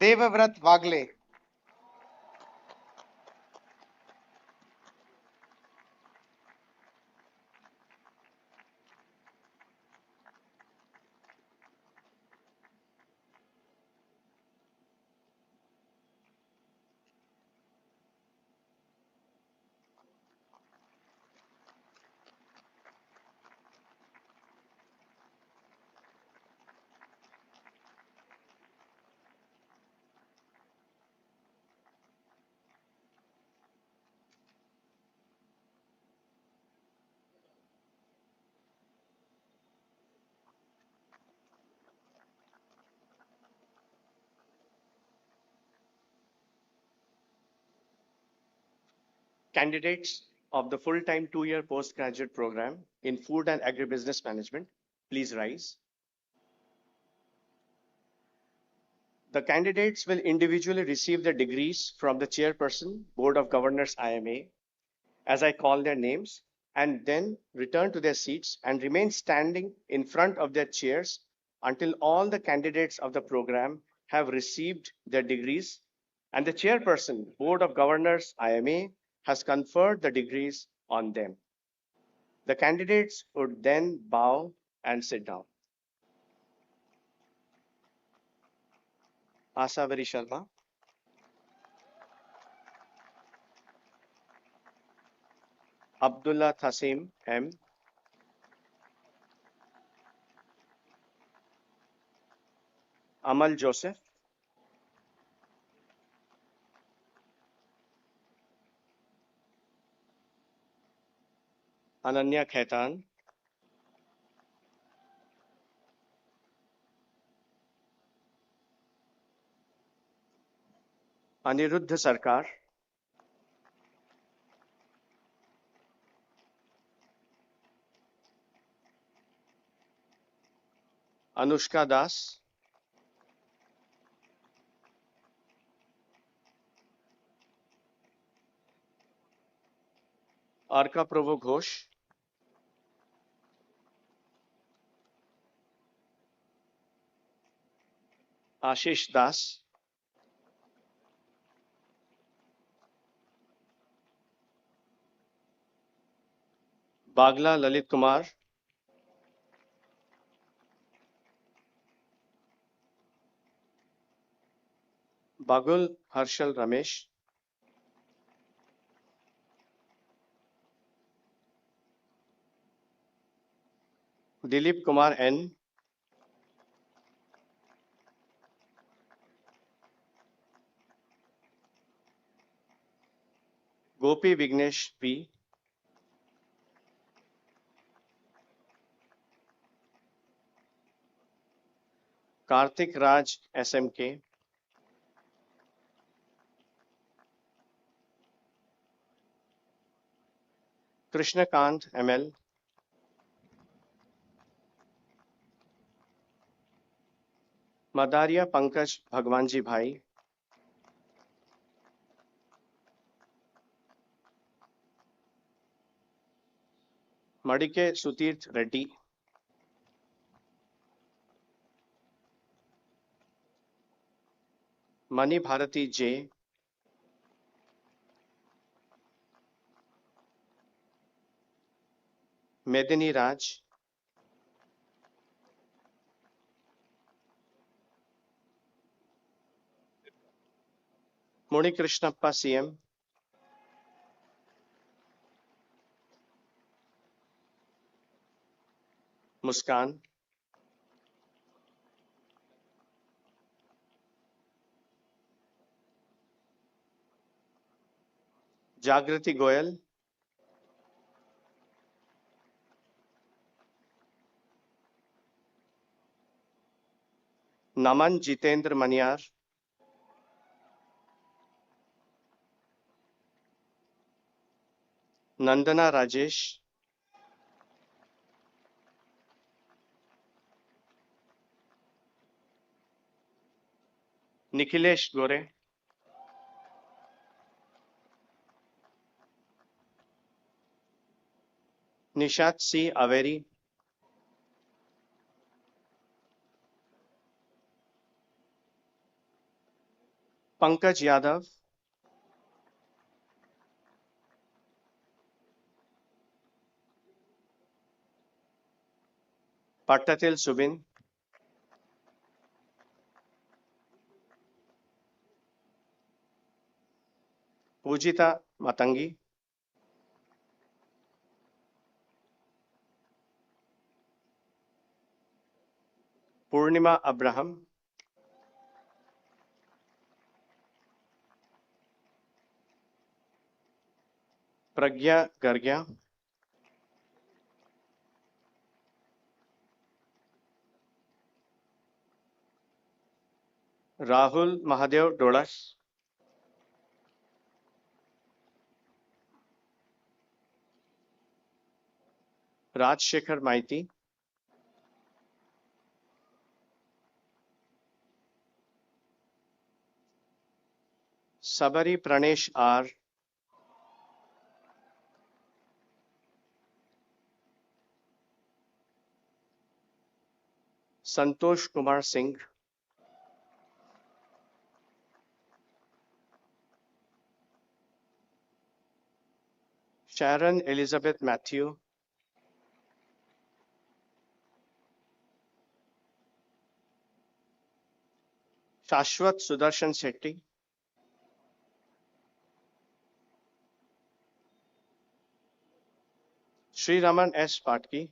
Devavrat Wagle, Candidates of the full-time 2-year postgraduate program in food and agribusiness management, please rise. The candidates will individually receive their degrees from the chairperson, Board of Governors IMA, as I call their names, and then return to their seats and remain standing in front of their chairs until all the candidates of the program have received their degrees and the chairperson, Board of Governors IMA, has conferred the degrees on them. The candidates would then bow and sit down. Asavari Sharma, Abdullah Thasim M, Amal Joseph, Ananya Khaitan, Anirudh सरकार, अनुष्का दास, अर्का प्रभु घोष, आशीष दास, बागला Lalit Kumar, Bagul Harshal Ramesh, Dilip Kumar N, गोपी Vighnesh P, Kartik राज SMK, Krishnakant ML, Madaria Pankaj भगवानजी भाई, मडिके सुतीर्थ रेड्डी, मणि Bharti J, मेदिनी राज, मुनि Krishnappa CM, मुस्कान, जागृति गोयल, नमन जितेंद्र मनियार, नंदना Rajesh, Nikhilesh Gore, Nishat C Avery, Pankaj Yadav, Pattathil Subin, Poojitha Matangi, Purnima Abraham, Pragya Gargya, Rahul Mahadev Dolas, Rajashekhar Maiti, Sabari Pranesh R, Santosh Kumar Singh, Sharon Elizabeth Matthew, Shashwat Sudarshan Shetty, Sriraman S Patki,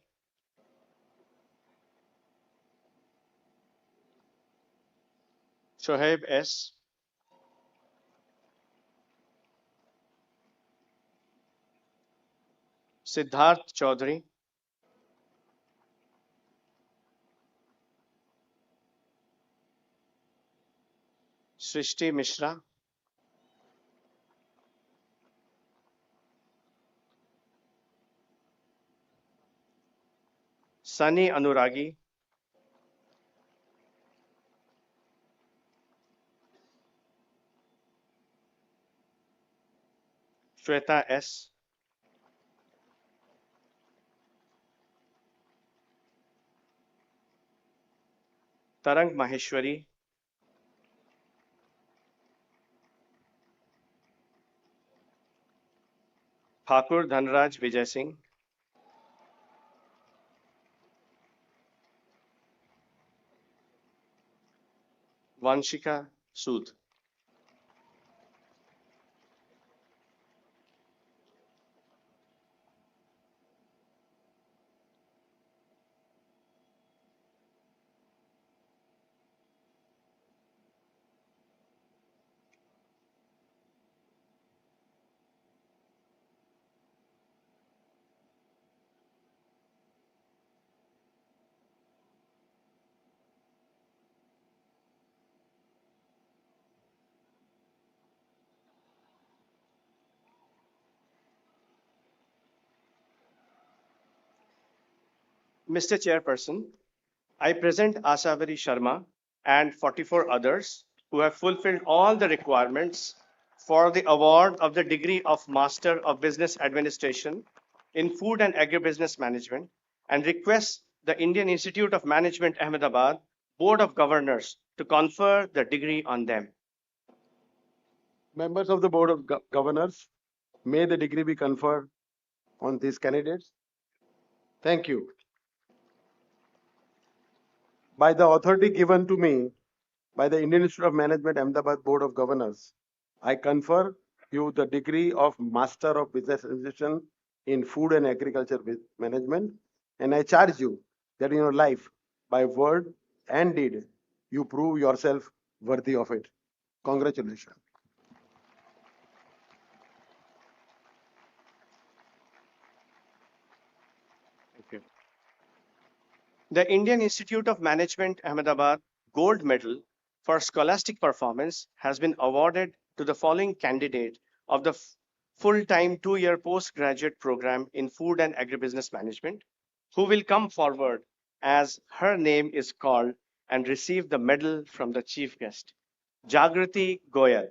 Shoheb S, Siddharth Chaudhary, Srishti Mishra, Sunny Anuragi, Shweta S, Tarang Maheshwari, Thakur Dhanraj Vijay Singh, Vanshika Sood. Mr. Chairperson, I present Ashavari Sharma and 44 others who have fulfilled all the requirements for the award of the degree of Master of Business Administration in Food and Agribusiness Management and request the Indian Institute of Management Ahmedabad Board of Governors to confer the degree on them. Members of the Board of Governors, may the degree be conferred on these candidates. Thank you. By the authority given to me by the Indian Institute of Management Ahmedabad Board of Governors, I confer you the degree of Master of Business Administration in Food and Agriculture Management, and I charge you that in your life, by word and deed, you prove yourself worthy of it. Congratulations. Thank you. The Indian Institute of Management Ahmedabad Gold Medal for Scholastic Performance has been awarded to the following candidate of the full-time 2-year postgraduate program in Food and Agribusiness Management, who will come forward as her name is called and receive the medal from the chief guest. Jagrati Goyal.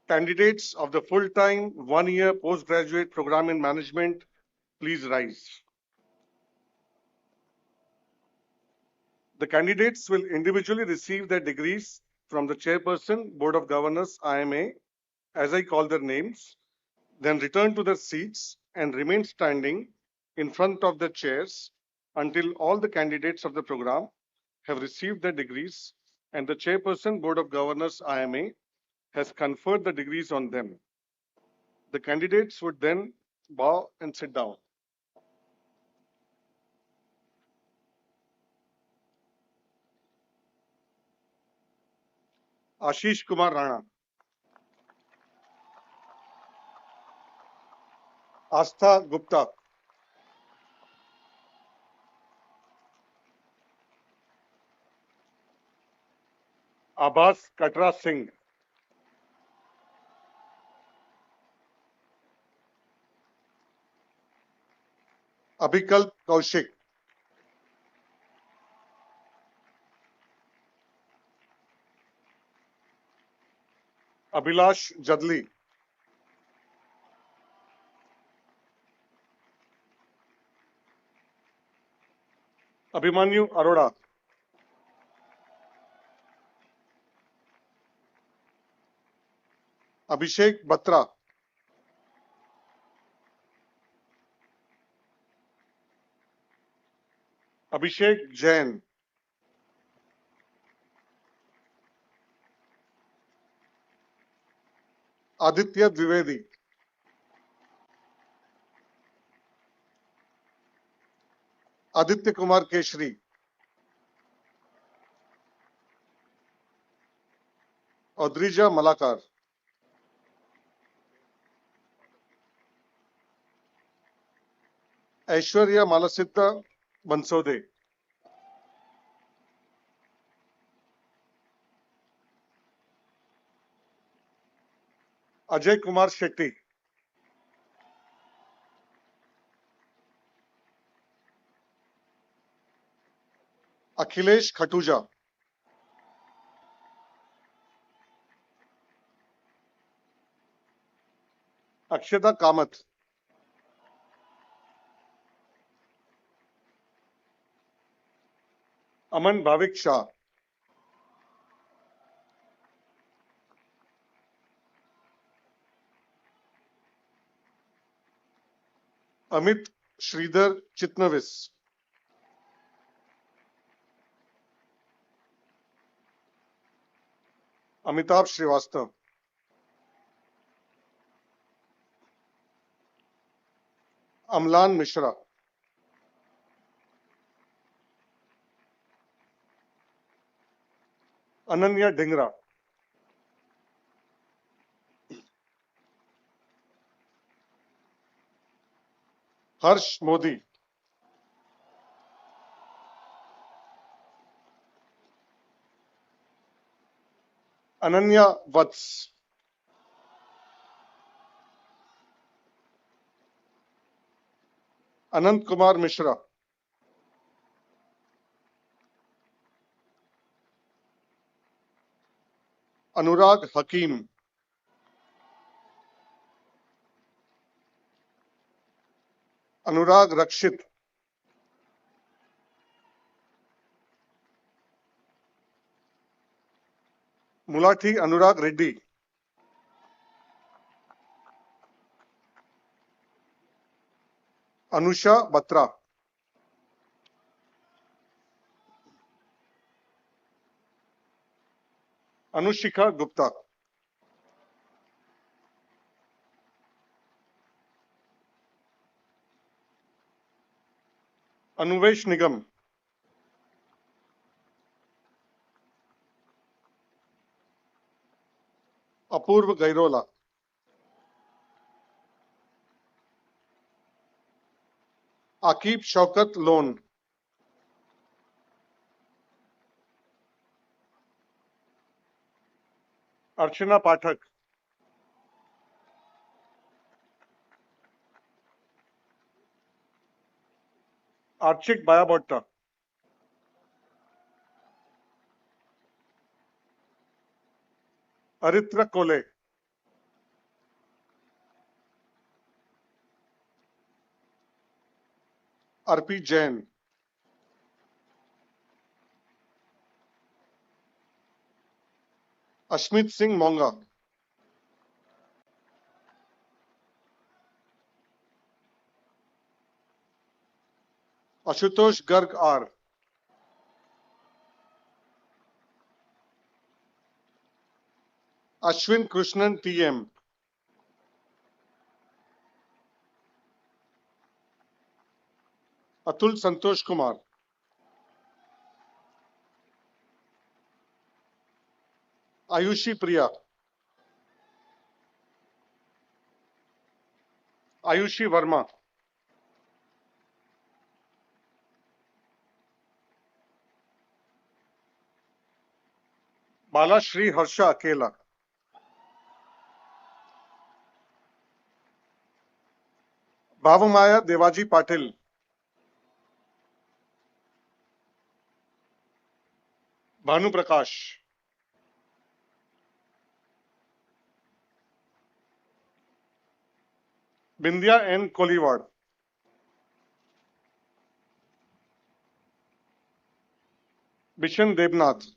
Candidates of the full-time 1-year postgraduate program in management, please rise. The candidates will individually receive their degrees from the chairperson, Board of Governors, IMA, as I call their names, then return to their seats and remain standing in front of the chairs until all the candidates of the program have received their degrees and the chairperson, Board of Governors, IMA, has conferred the degrees on them. The candidates would then bow and sit down. Ashish Kumar Rana, Astha Gupta, Abbas Katra Singh, Abhikalp Kaushik, Abhilash Jadli, Abhimanyu Arora, Abhishek Batra, Abhishek Jain, Aditya Dwivedi, Aditya Kumar Keshari, Audrija Malakar, Aishwarya Malsiddh Bansode, Ajay Kumar Shetty, Akhilesh Khatuja, Akshata Kamath, Aman Bhavik Shah, Amit Shridhar Chitnavis, Amitabh Srivastava, Amlan Mishra, Ananya Dhingra, Harsh Modi, Ananya Vats, Anant Kumar Mishra, Anurag Hakim, Anurag Rakshit, Mulathi Anurag Reddy, Anusha Batra, Anushikha Gupta, Anuvesh Nigam, Apurva Gairola, Aqib Shaukat Lone, Archana पाठक, आर्चिक बायाबोट्टा, अरित्र कोले, अर्पी जैन, अश्मित सिंह मोंगा, Ashutosh Garg are, Ashwin Krishnan TM, Atul Santosh Kumar, Ayushi प्रिया, आयुषी वर्मा, बालाश्री हर्षा अकेला, भावमाया देवाजी पाटिल, भानु प्रकाश, बिंदिया N कोलीवाड़, Bishan Debnath,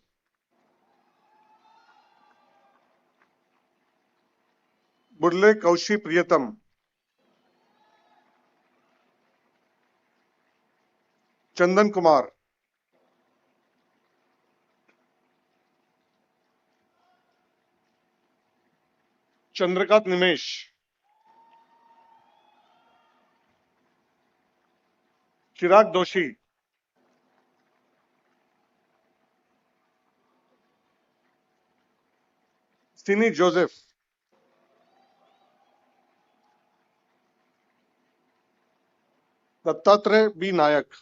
बुर्ले Cauchy प्रियतम, चंदन कुमार, चंद्रकांत निमेश, चिराग दोषी, सिनी Joseph, Dattatreya B नायक,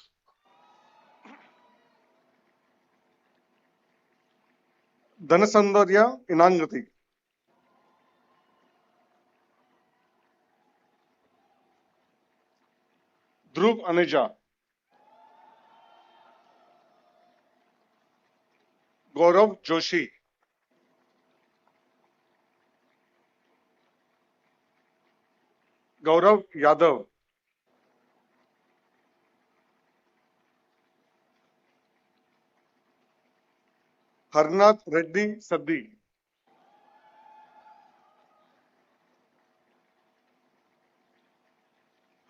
धनसौंदर्य इनांगति, ध्रुव अनेजा, गौरव जोशी, गौरव यादव, हरनाथ रेड्डी सद्दी,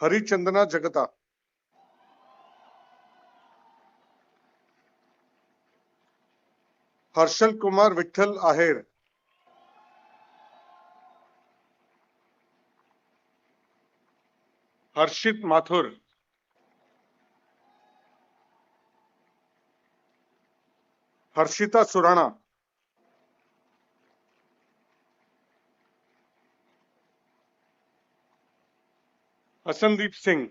हरिचंदना जगता, हर्षल कुमार विठल आहेर, हर्षित Mathur, Harshita Surana, हसनदीप Singh,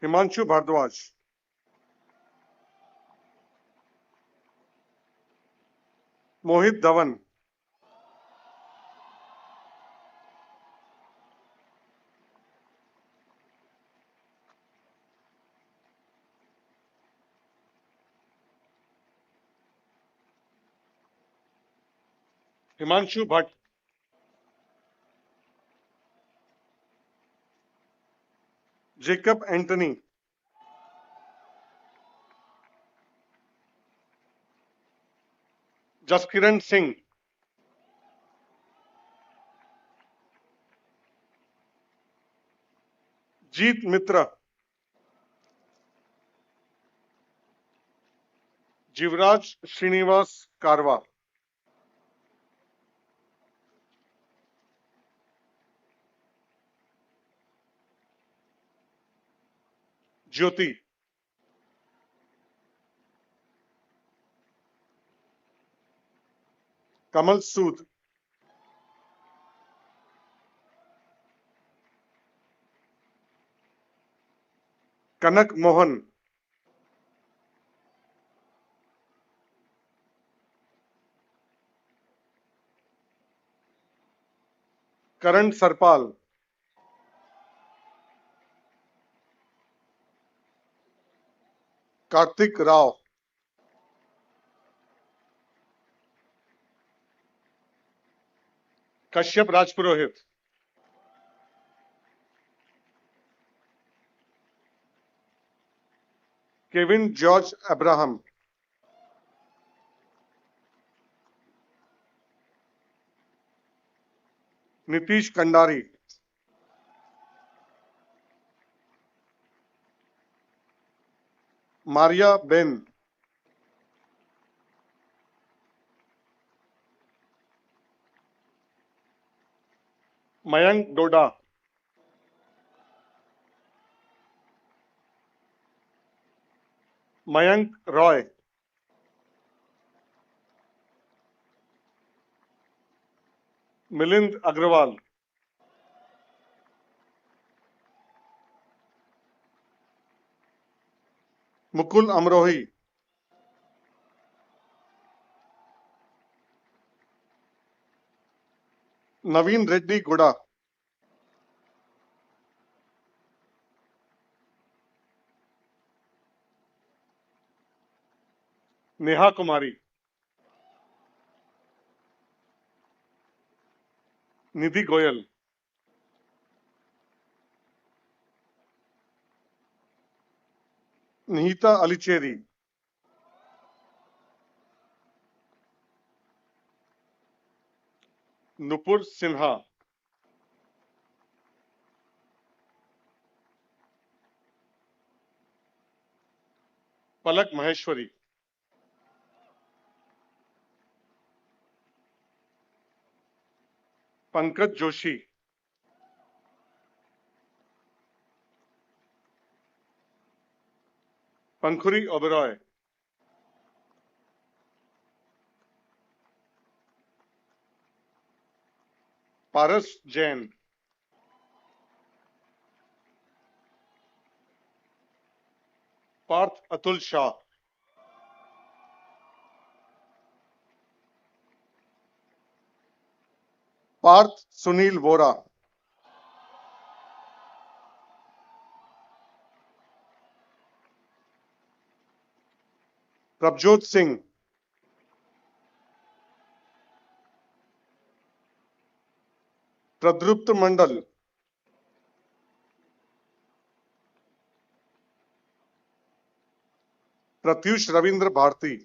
Himanshu Bhardwaj, Mohit Dhawan, Himanshu Bhatt, Jacob Antony, Jaskiran Singh, Jeet Mitra, Jeevraj Srinivas Karwa, Jyoti, Kamal Sood, Kanak Mohan, Karan Sarpal, Kartik Rao, Kashyap Rajpurohit, Kevin George Abraham, Nitish Kandari, Maria Ben, Mayank Doda, Mayank Roy, Milind Agarwal, Mukul Amrohi, Naveen Reddy Guda, Neha कुमारी, निधि गोयल, निहिता अलीचेरी, नुपुर सिन्हा, पलक महेश्वरी, पंकज जोशी, पंखुरी ओबरॉय, पारस जैन, पार्थ अतुल शाह, पार्थ सुनील वोरा, प्रभजोत सिंह, प्रद्रुप्त मंडल, प्रत्युष रविंद्र भारती,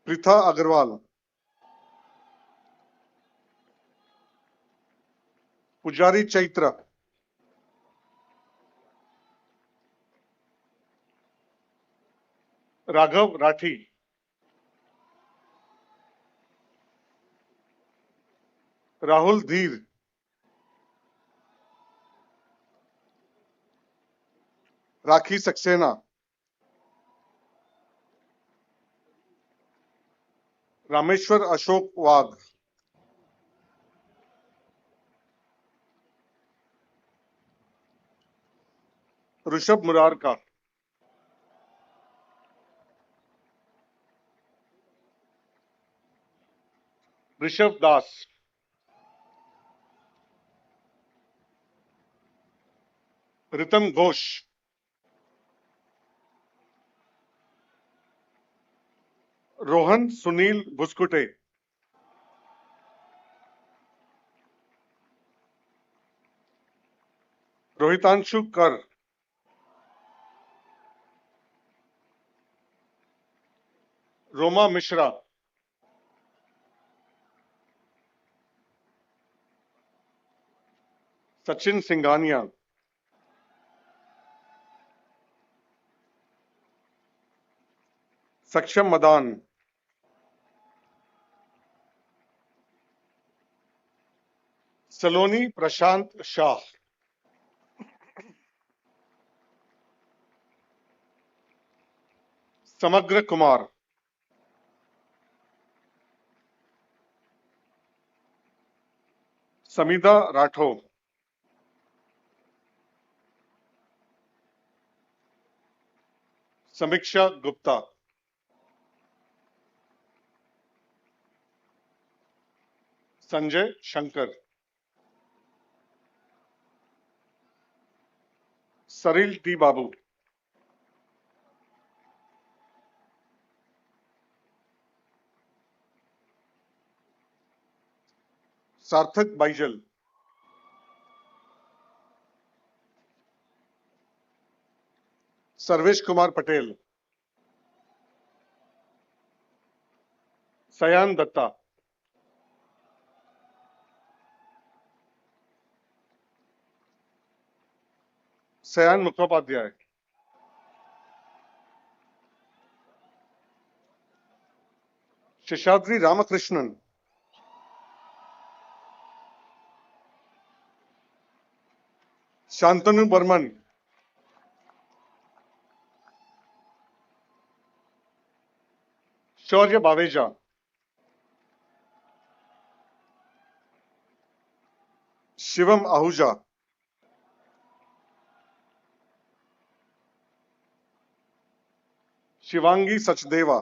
पृथा अग्रवाल, पुजारी चैत्र, राघव राठी, राहुल धीर, राखी सक्सेना, रामेश्वर अशोक वाघ, ऋषभ मुरारका, ऋषभ दास, रितम घोष, रोहन सुनील भुसकुटे, रोहितांशु कर, रोमा मिश्रा, सचिन सिंघानिया, सक्षम मदान, सलोनी प्रशांत शाह, समग्र कुमार, समिधा राठौर, समीक्षा गुप्ता, संजय शंकर, सरिल टी बाबू, सार्थक बाइजल, सर्वेश कुमार पटेल, सयान दत्ता, सयान मुखोपाध्याय, शेषाद्री रामकृष्णन, शांतनु बर्मन, शौर्य Baweja, Shivam Ahuja, Shivangi Sachdeva,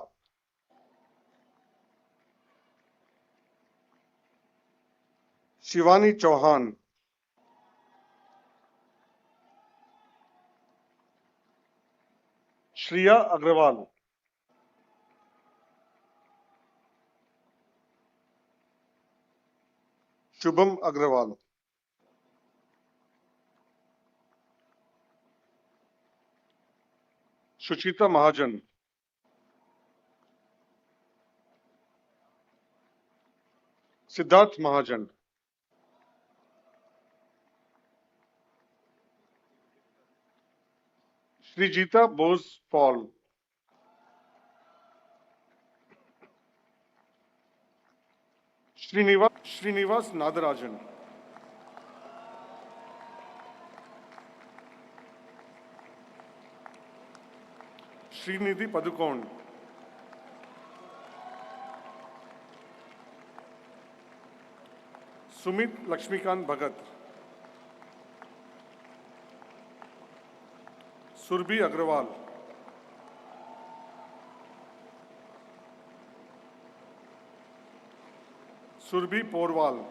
Shivani Chauhan, Shriya Agrawal. Shubham Agrawal. Suchita Mahajan. Siddharth Mahajan. Srijita Bose Paul. Srinivas Nadarajan. Srinidhi Padukone. Sumit Lakshmikant Bhagat. Surbhi Agrawal. Surbhi Porwal.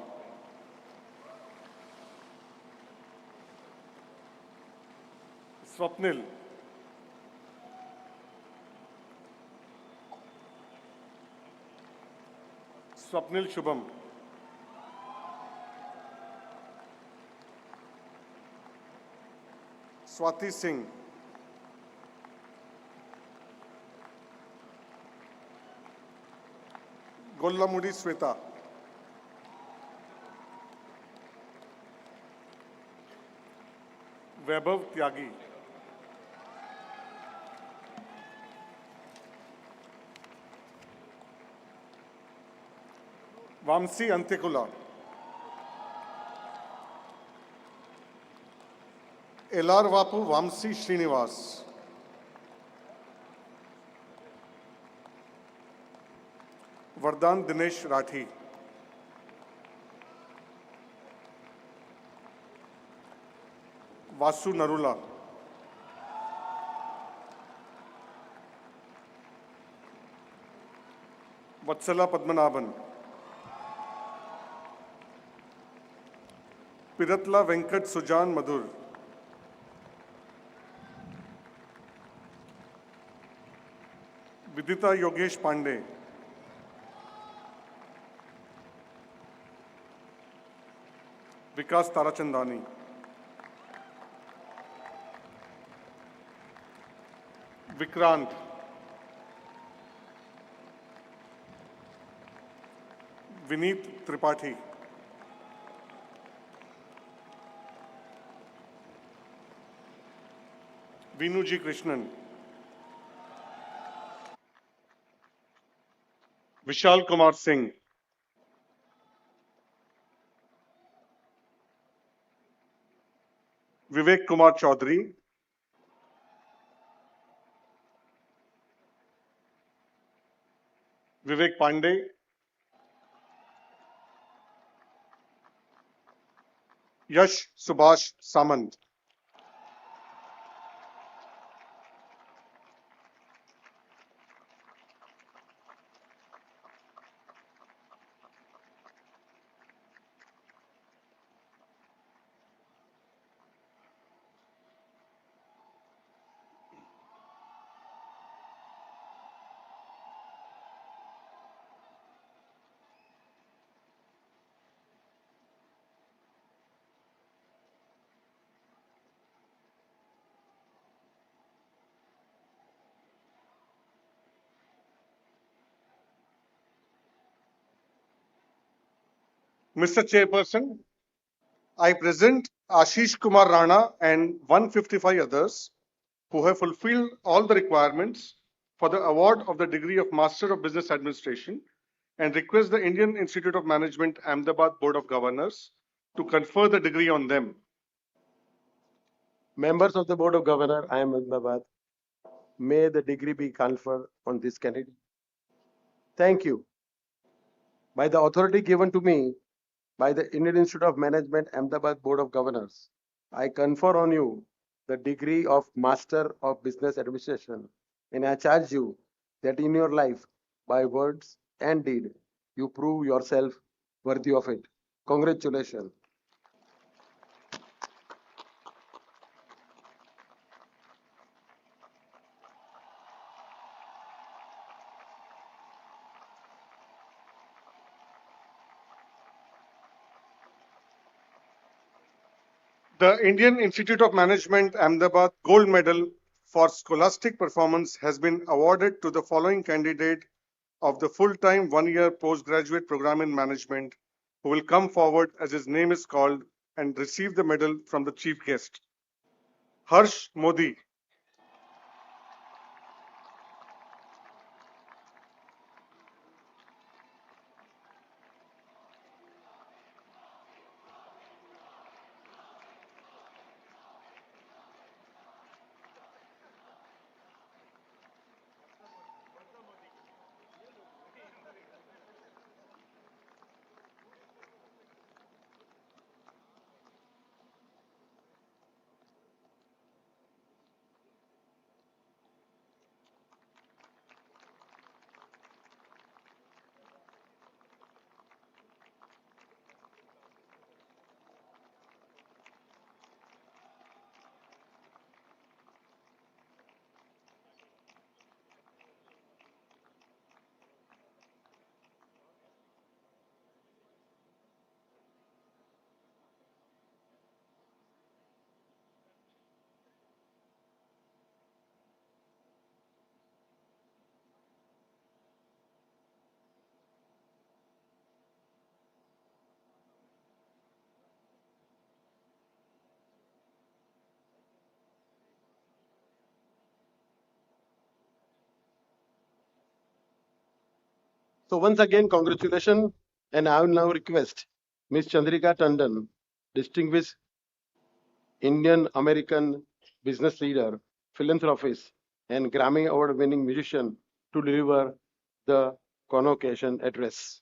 Swapnil. Swapnil Shubham. Swati Singh. Gollamudi Sweta. Vaibhav Tyagi. Vamsi Antekula. Elar Vapu Vamsi Srinivas. Vardhan Dinesh Rathi. Vasu Narula. Vatsala Padmanabhan. Piratla Venkat Sujan Madhur. Vidita Yogesh Pandey. Vikas Tarachandani. Vikrant. Vineet Tripathi. Vinuji Krishnan. Vishal Kumar Singh. Vivek Kumar Chaudhary. Vivek Pandey. Yash Subhash Samant. Mr. Chairperson, I present Ashish Kumar Rana and 155 others who have fulfilled all the requirements for the award of the degree of Master of Business Administration and request the Indian Institute of Management Ahmedabad Board of Governors to confer the degree on them. Members of the Board of Governors, I am Ahmedabad. May the degree be conferred on this candidate. Thank you. By the authority given to me by the Indian Institute of Management Ahmedabad Board of Governors, I confer on you the degree of Master of Business Administration, and I charge you that in your life, by words and deed, you prove yourself worthy of it. Congratulations. The Indian Institute of Management Ahmedabad Gold Medal for Scholastic Performance has been awarded to the following candidate of the full-time one-year postgraduate program in management who will come forward as his name is called and receive the medal from the chief guest. Harsh Modi. So once again, congratulations. And I will now request Ms. Chandrika Tandon, distinguished Indian American business leader, philanthropist, and Grammy Award winning musician to deliver the convocation address.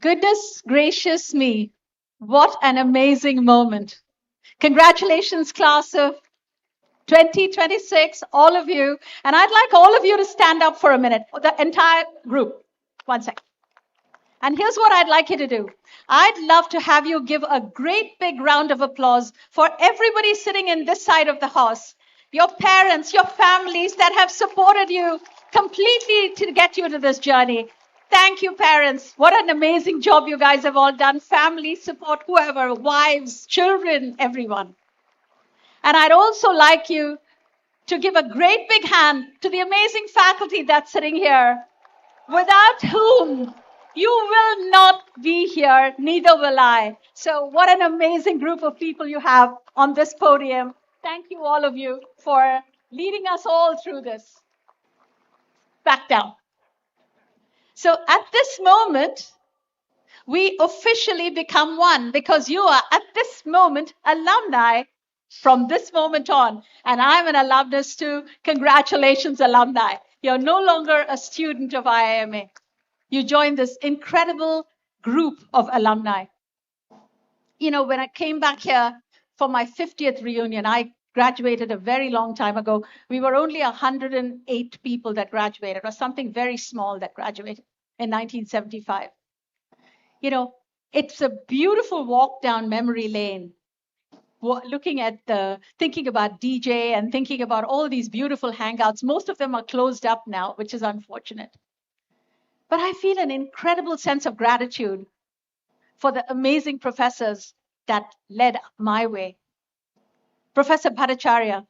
Goodness gracious me. What an amazing moment. Congratulations, class of 2026, all of you. And I'd like all of you to stand up for a minute, the entire group. One second. And here's what I'd like you to do. I'd love to have you give a great big round of applause for everybody sitting in this side of the house, your parents, your families that have supported you completely to get you to this journey. Thank you, parents. What an amazing job you guys have all done. Family support, whoever, wives, children, everyone. And I'd also like you to give a great big hand to the amazing faculty that's sitting here, without whom you will not be here, neither will I. So, what an amazing group of people you have on this podium. Thank you, all of you, for leading us all through this. Back down. So, at this moment, we officially become one because you are, at this moment, alumni from this moment on. And I'm an alumnus too. Congratulations, alumni. You're no longer a student of IIMA. You joined this incredible group of alumni. You know, when I came back here for my 50th reunion, I graduated a very long time ago. We were only 108 people that graduated, or something very small that graduated in 1975. You know, it's a beautiful walk down memory lane, looking at thinking about DJ and thinking about all these beautiful hangouts. Most of them are closed up now, which is unfortunate. But I feel an incredible sense of gratitude for the amazing professors that led my way. Professor Bhattacharya,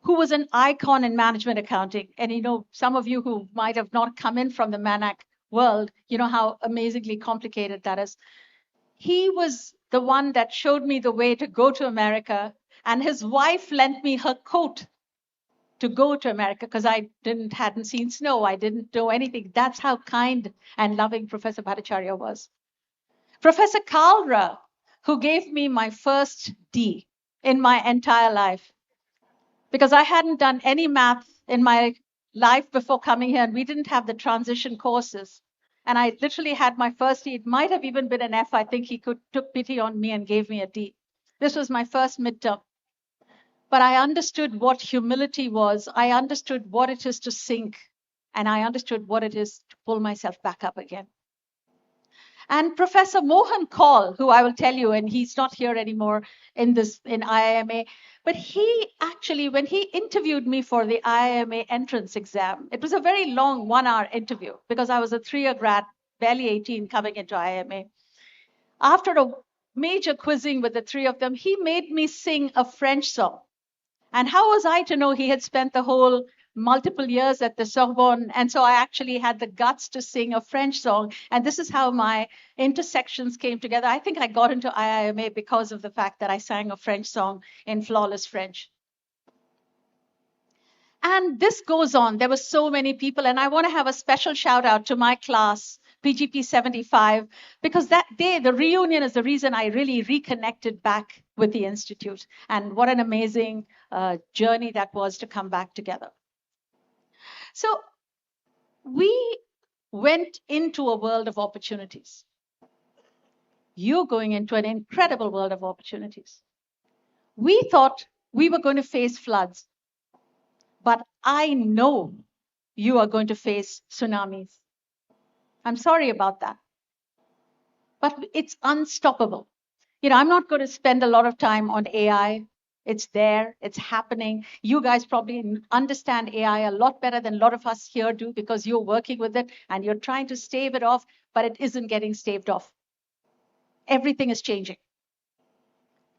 who was an icon in management accounting. And you know, some of you who might have not come in from the Manac world, you know how amazingly complicated that is. He was the one that showed me the way to go to America, and his wife lent me her coat to go to America because I hadn't seen snow. I didn't know anything. That's how kind and loving Professor Bhattacharya was. Professor Kalra, who gave me my first D in my entire life, because I hadn't done any math in my life before coming here, and we didn't have the transition courses. And I literally had my first D. It might have even been an F. I think he took pity on me and gave me a D. This was my first midterm. But I understood what humility was. I understood what it is to sink. And I understood what it is to pull myself back up again. And Professor Mohan Kaul, who I will tell you, and he's not here anymore in IIMA, but he actually, when he interviewed me for the IIMA entrance exam, it was a very long 1-hour interview because I was a 3-year grad, barely 18, coming into IIMA. After a major quizzing with the three of them, he made me sing a French song. And how was I to know he had spent the whole multiple years at the Sorbonne? And so I actually had the guts to sing a French song. And this is how my intersections came together. I think I got into IIMA because of the fact that I sang a French song in flawless French. And this goes on. There were so many people. And I want to have a special shout out to my class, PGP 75, because that day, the reunion is the reason I really reconnected back with the Institute. And what an amazing journey that was to come back together. So we went into a world of opportunities. You're going into an incredible world of opportunities. We thought we were going to face floods, but I know you are going to face tsunamis. I'm sorry about that, but it's unstoppable. I'm not going to spend a lot of time on AI. It's there, it's happening. You guys probably understand AI a lot better than a lot of us here do because you're working with it and you're trying to stave it off, but it isn't getting staved off. Everything is changing.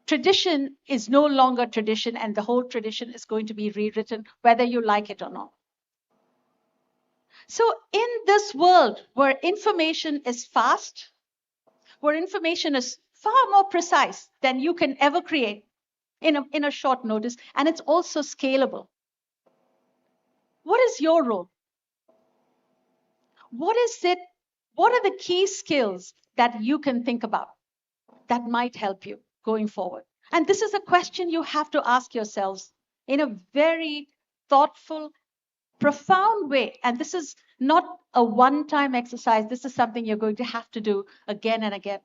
Tradition is no longer tradition, and the whole tradition is going to be rewritten, whether you like it or not. So in this world where information is fast, where information is far more precise than you can ever create in a short notice, and it's also scalable. What is your role? What is it? What are the key skills that you can think about that might help you going forward? And this is a question you have to ask yourselves in a very thoughtful, profound way. And this is not a one-time exercise. This is something you're going to have to do again and again.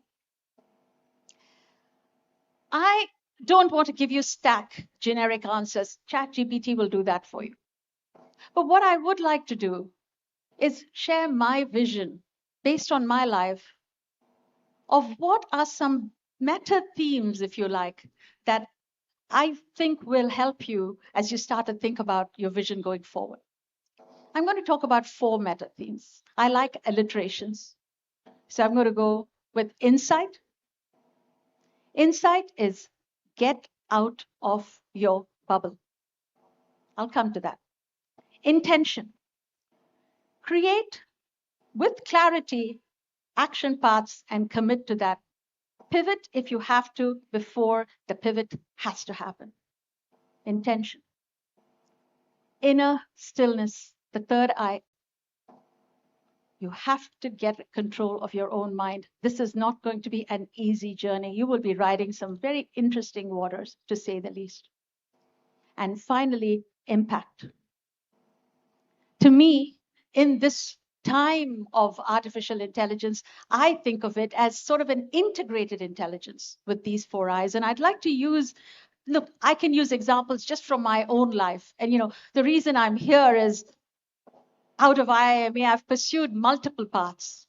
I don't want to give you stack generic answers. ChatGPT will do that for you. But what I would like to do is share my vision based on my life of what are some meta themes, if you like, that I think will help you as you start to think about your vision going forward. I'm going to talk about 4 meta themes. I like alliterations. So I'm going to go with insight. Insight is get out of your bubble. I'll come to that. Intention. Create with clarity action paths and commit to that. Pivot if you have to before the pivot has to happen. Intention. Inner stillness, the third I. You have to get control of your own mind. This is not going to be an easy journey. You will be riding some very interesting waters, to say the least. And finally, impact. To me, in this time of artificial intelligence, I think of it as sort of an integrated intelligence with these 4 eyes. And I'd like to use, look, I can use examples just from my own life. And, the reason I'm here is out of IIMA, I've pursued multiple paths.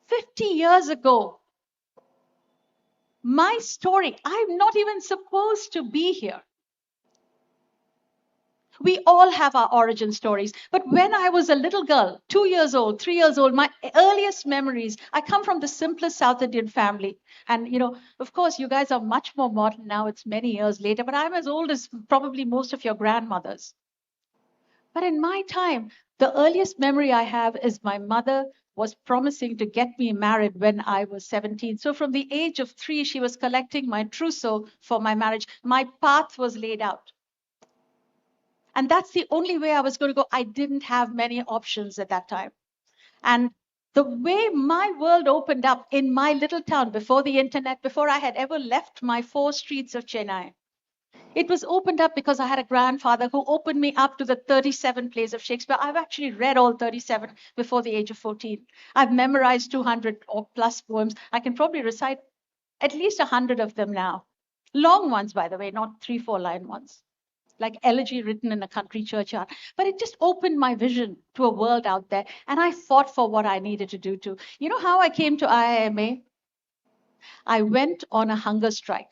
50 years ago, my story, I'm not even supposed to be here. We all have our origin stories. But when I was a little girl, 2 years old, 3 years old, my earliest memories, I come from the simplest South Indian family. And, of course, you guys are much more modern now. It's many years later, but I'm as old as probably most of your grandmothers. But in my time, the earliest memory I have is my mother was promising to get me married when I was 17. So from the age of 3, she was collecting my trousseau for my marriage. My path was laid out. And that's the only way I was going to go. I didn't have many options at that time. And the way my world opened up in my little town before the internet, before I had ever left my 4 streets of Chennai, it was opened up because I had a grandfather who opened me up to the 37 plays of Shakespeare. I've actually read all 37 before the age of 14. I've memorized 200 or plus poems. I can probably recite at least 100 of them now. Long ones, by the way, not 3-4 line ones. like elegy written in a country churchyard. But it just opened my vision to a world out there. And I fought for what I needed to do too. You know how I came to IIMA? I went on a hunger strike.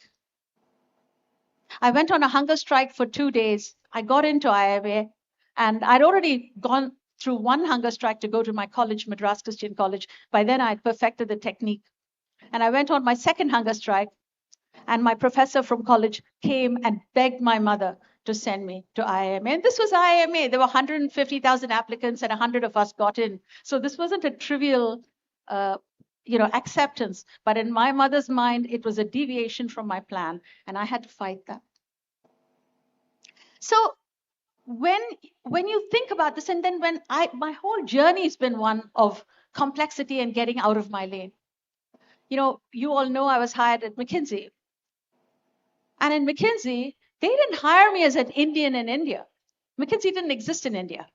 I went on a hunger strike for 2 days. I got into IIMA, and I'd already gone through one hunger strike to go to my college, Madras Christian College. By then, I'd perfected the technique. And I went on my second hunger strike, and my professor from college came and begged my mother to send me to IIMA. And this was IIMA. There were 150,000 applicants, and 100 of us got in. So this wasn't a trivial acceptance. But in my mother's mind, it was a deviation from my plan, and I had to fight that. So when you think about this, and then my whole journey has been one of complexity and getting out of my lane. You all know I was hired at McKinsey. And in McKinsey, they didn't hire me as an Indian in India. McKinsey didn't exist in India.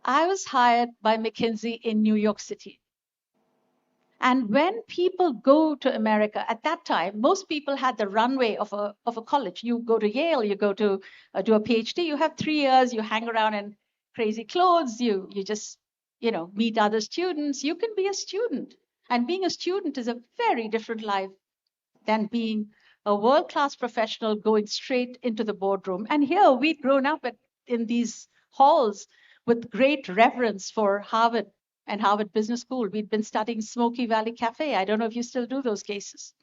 I was hired by McKinsey in New York City. And when people go to America, at that time, most people had the runway of a college. You go to Yale, you go to do a PhD, you have 3 years, you hang around in crazy clothes, you just, meet other students. You can be a student. And being a student is a very different life than being a world-class professional going straight into the boardroom. And here we'd grown up in these halls with great reverence for Harvard and Harvard Business School. We'd been studying Smoky Valley Cafe. I don't know if you still do those cases.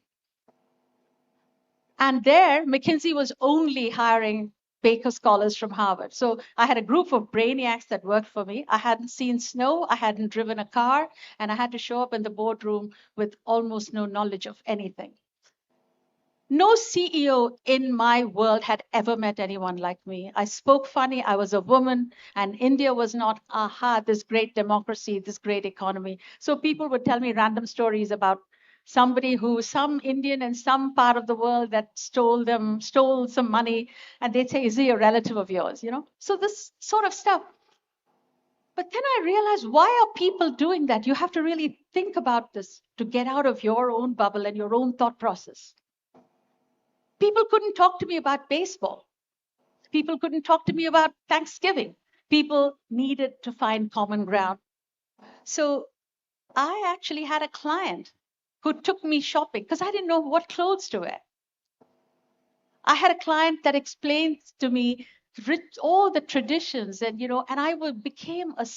And there, McKinsey was only hiring Baker scholars from Harvard. So I had a group of brainiacs that worked for me. I hadn't seen snow, I hadn't driven a car, and I had to show up in the boardroom with almost no knowledge of anything. No CEO in my world had ever met anyone like me. I spoke funny, I was a woman, and India was not, this great democracy, this great economy. So people would tell me random stories about some Indian in some part of the world that stole some money, and they'd say, is he a relative of yours? So this sort of stuff. But then I realized, why are people doing that? You have to really think about this to get out of your own bubble and your own thought process. People couldn't talk to me about baseball. People couldn't talk to me about Thanksgiving. People needed to find common ground. So I actually had a client who took me shopping because I didn't know what clothes to wear. I had a client that explained to me all the traditions, and I became a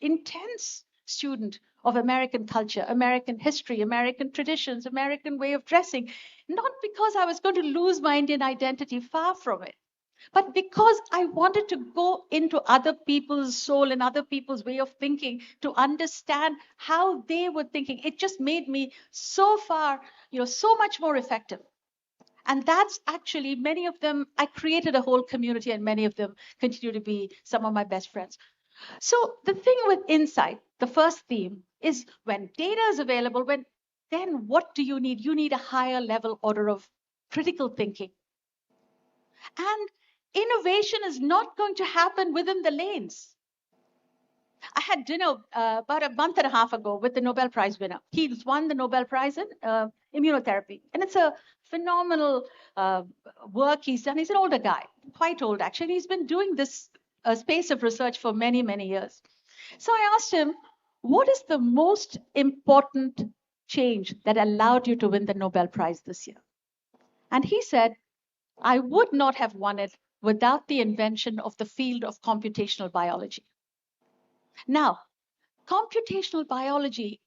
intense student of American culture, American history, American traditions, American way of dressing, not because I was going to lose my Indian identity, far from it, but because I wanted to go into other people's soul and other people's way of thinking to understand how they were thinking. It just made me so much more effective. And that's actually, many of them, I created a whole community, and many of them continue to be some of my best friends. So the thing with insight, the first theme, is when data is available, then what do you need? You need a higher level order of critical thinking. And innovation is not going to happen within the lanes. I had dinner about a month and a half ago with the Nobel Prize winner. He's won the Nobel Prize in immunotherapy. And it's a phenomenal work he's done. He's an older guy, quite old actually. He's been doing this space of research for many, many years. So I asked him, what is the most important change that allowed you to win the Nobel Prize this year? And he said, I would not have won it without the invention of the field of computational biology. Now, computational biology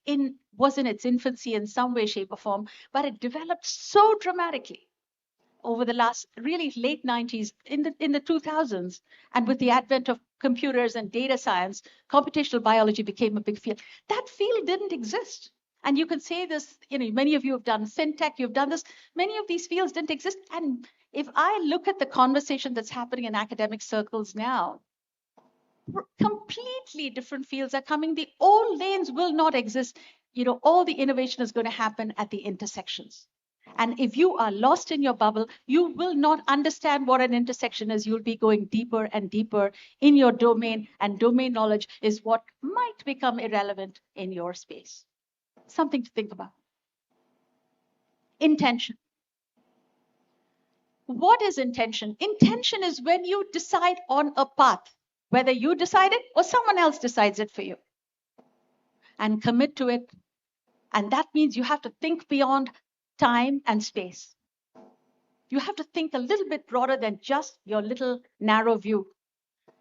was in its infancy in some way, shape, or form, but it developed so dramatically over the last really late 90s, in the 2000s, and with the advent of computers and data science, computational biology became a big field. That field didn't exist. And you can say this, many of you have done fintech, you've done this, many of these fields didn't exist. And if I look at the conversation that's happening in academic circles now, completely different fields are coming. The old lanes will not exist. All the innovation is going to happen at the intersections. And if you are lost in your bubble, you will not understand what an intersection is. You'll be going deeper and deeper in your domain, and domain knowledge is what might become irrelevant in your space. Something to think about. Intention. What is intention? Intention is when you decide on a path, whether you decide it or someone else decides it for you, and commit to it. And that means you have to think beyond time and space. You have to think a little bit broader than just your little narrow view.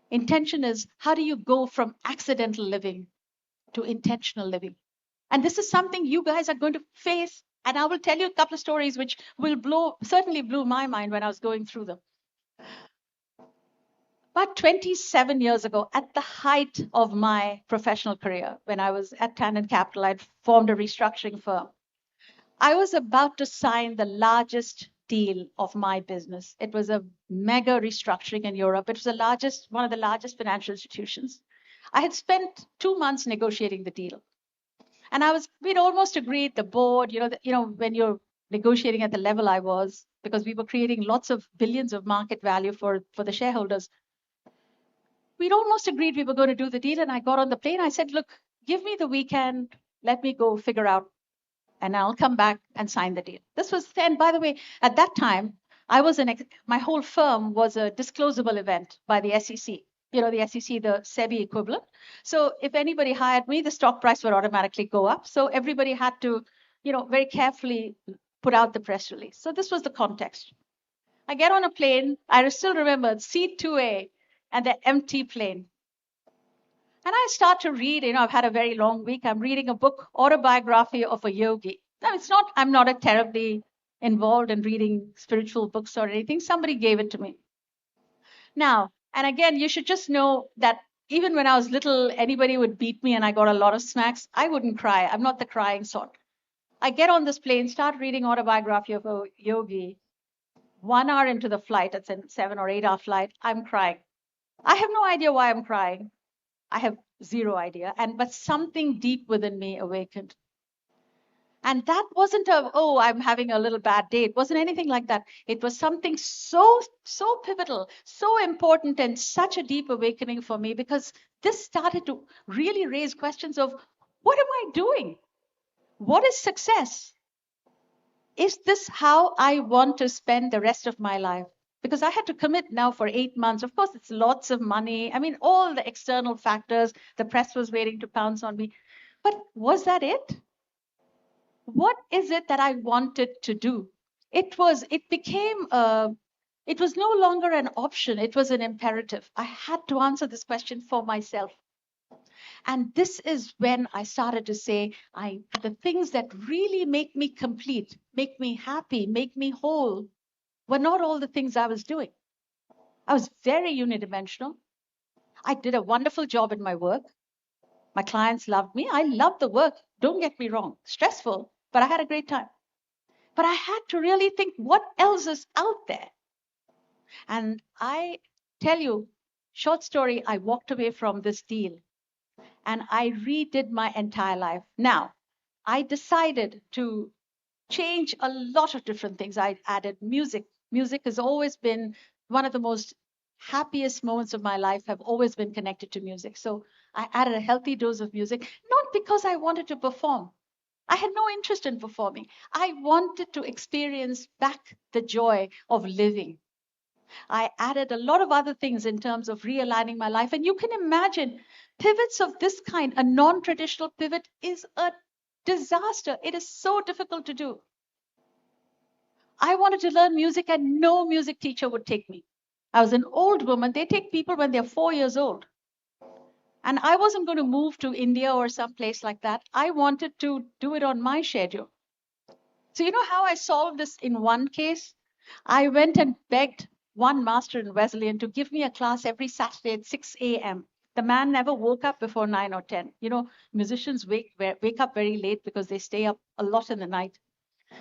Intention is, how do you go from accidental living to intentional living? And this is something you guys are going to face. And I will tell you a couple of stories which will certainly blew my mind when I was going through them. About 27 years ago, at the height of my professional career, when I was at Tandon Capital, I'd formed a restructuring firm. I was about to sign the largest deal of my business. It was a mega restructuring in Europe. It was one of the largest financial institutions. I had spent 2 months negotiating the deal. And we'd almost agreed, the board, when you're negotiating at the level I was, because we were creating lots of billions of market value for the shareholders. We'd almost agreed we were going to do the deal. And I got on the plane. I said, look, give me the weekend. Let me go figure out, and I'll come back and sign the deal. This was then, by the way, at that time, my whole firm was a disclosable event by the SEC. The SEC, the SEBI equivalent. So if anybody hired me, the stock price would automatically go up. So everybody had to, very carefully put out the press release. So this was the context. I get on a plane. I still remember seat 2A and the empty plane. And I start to read, I've had a very long week. I'm reading a book, Autobiography of a Yogi. Now, I'm not a terribly involved in reading spiritual books or anything. Somebody gave it to me. Now, and again, you should just know that even when I was little, anybody would beat me and I got a lot of smacks. I wouldn't cry. I'm not the crying sort. I get on this plane, start reading Autobiography of a Yogi. 1 hour into the flight, it's a 7 or 8 hour flight, I'm crying. I have no idea why I'm crying. I have zero idea. But something deep within me awakened. And that wasn't I'm having a little bad day. It wasn't anything like that. It was something so pivotal, so important, and such a deep awakening for me, because this started to really raise questions of, what am I doing? What is success? Is this how I want to spend the rest of my life? Because I had to commit now for 8 months. Of course, it's lots of money. I mean, all the external factors, the press was waiting to pounce on me. But was that it? What is it that I wanted to do? It was no longer an option. It was an imperative. I had to answer this question for myself. And this is when I started to say, the things that really make me complete, make me happy, make me whole, were not all the things I was doing. I was very unidimensional. I did a wonderful job in my work. My clients loved me. I loved the work. Don't get me wrong. Stressful, but I had a great time. But I had to really think, what else is out there? And I tell you, short story, I walked away from this deal and I redid my entire life. Now, I decided to change a lot of different things. I added music. Music has always been one of the most happiest moments of my life, have always been connected to music. So I added a healthy dose of music, not because I wanted to perform. I had no interest in performing. I wanted to experience back the joy of living. I added a lot of other things in terms of realigning my life. And you can imagine pivots of this kind, a non-traditional pivot is a disaster. It is so difficult to do. I wanted to learn music and no music teacher would take me. I was an old woman. They take people when they're 4 years old. And I wasn't going to move to India or some place like that. I wanted to do it on my schedule. So you know how I solved this in one case? I went and begged one master in Wesleyan to give me a class every Saturday at 6 a.m. The man never woke up before 9 or 10. Musicians wake up very late because they stay up a lot in the night.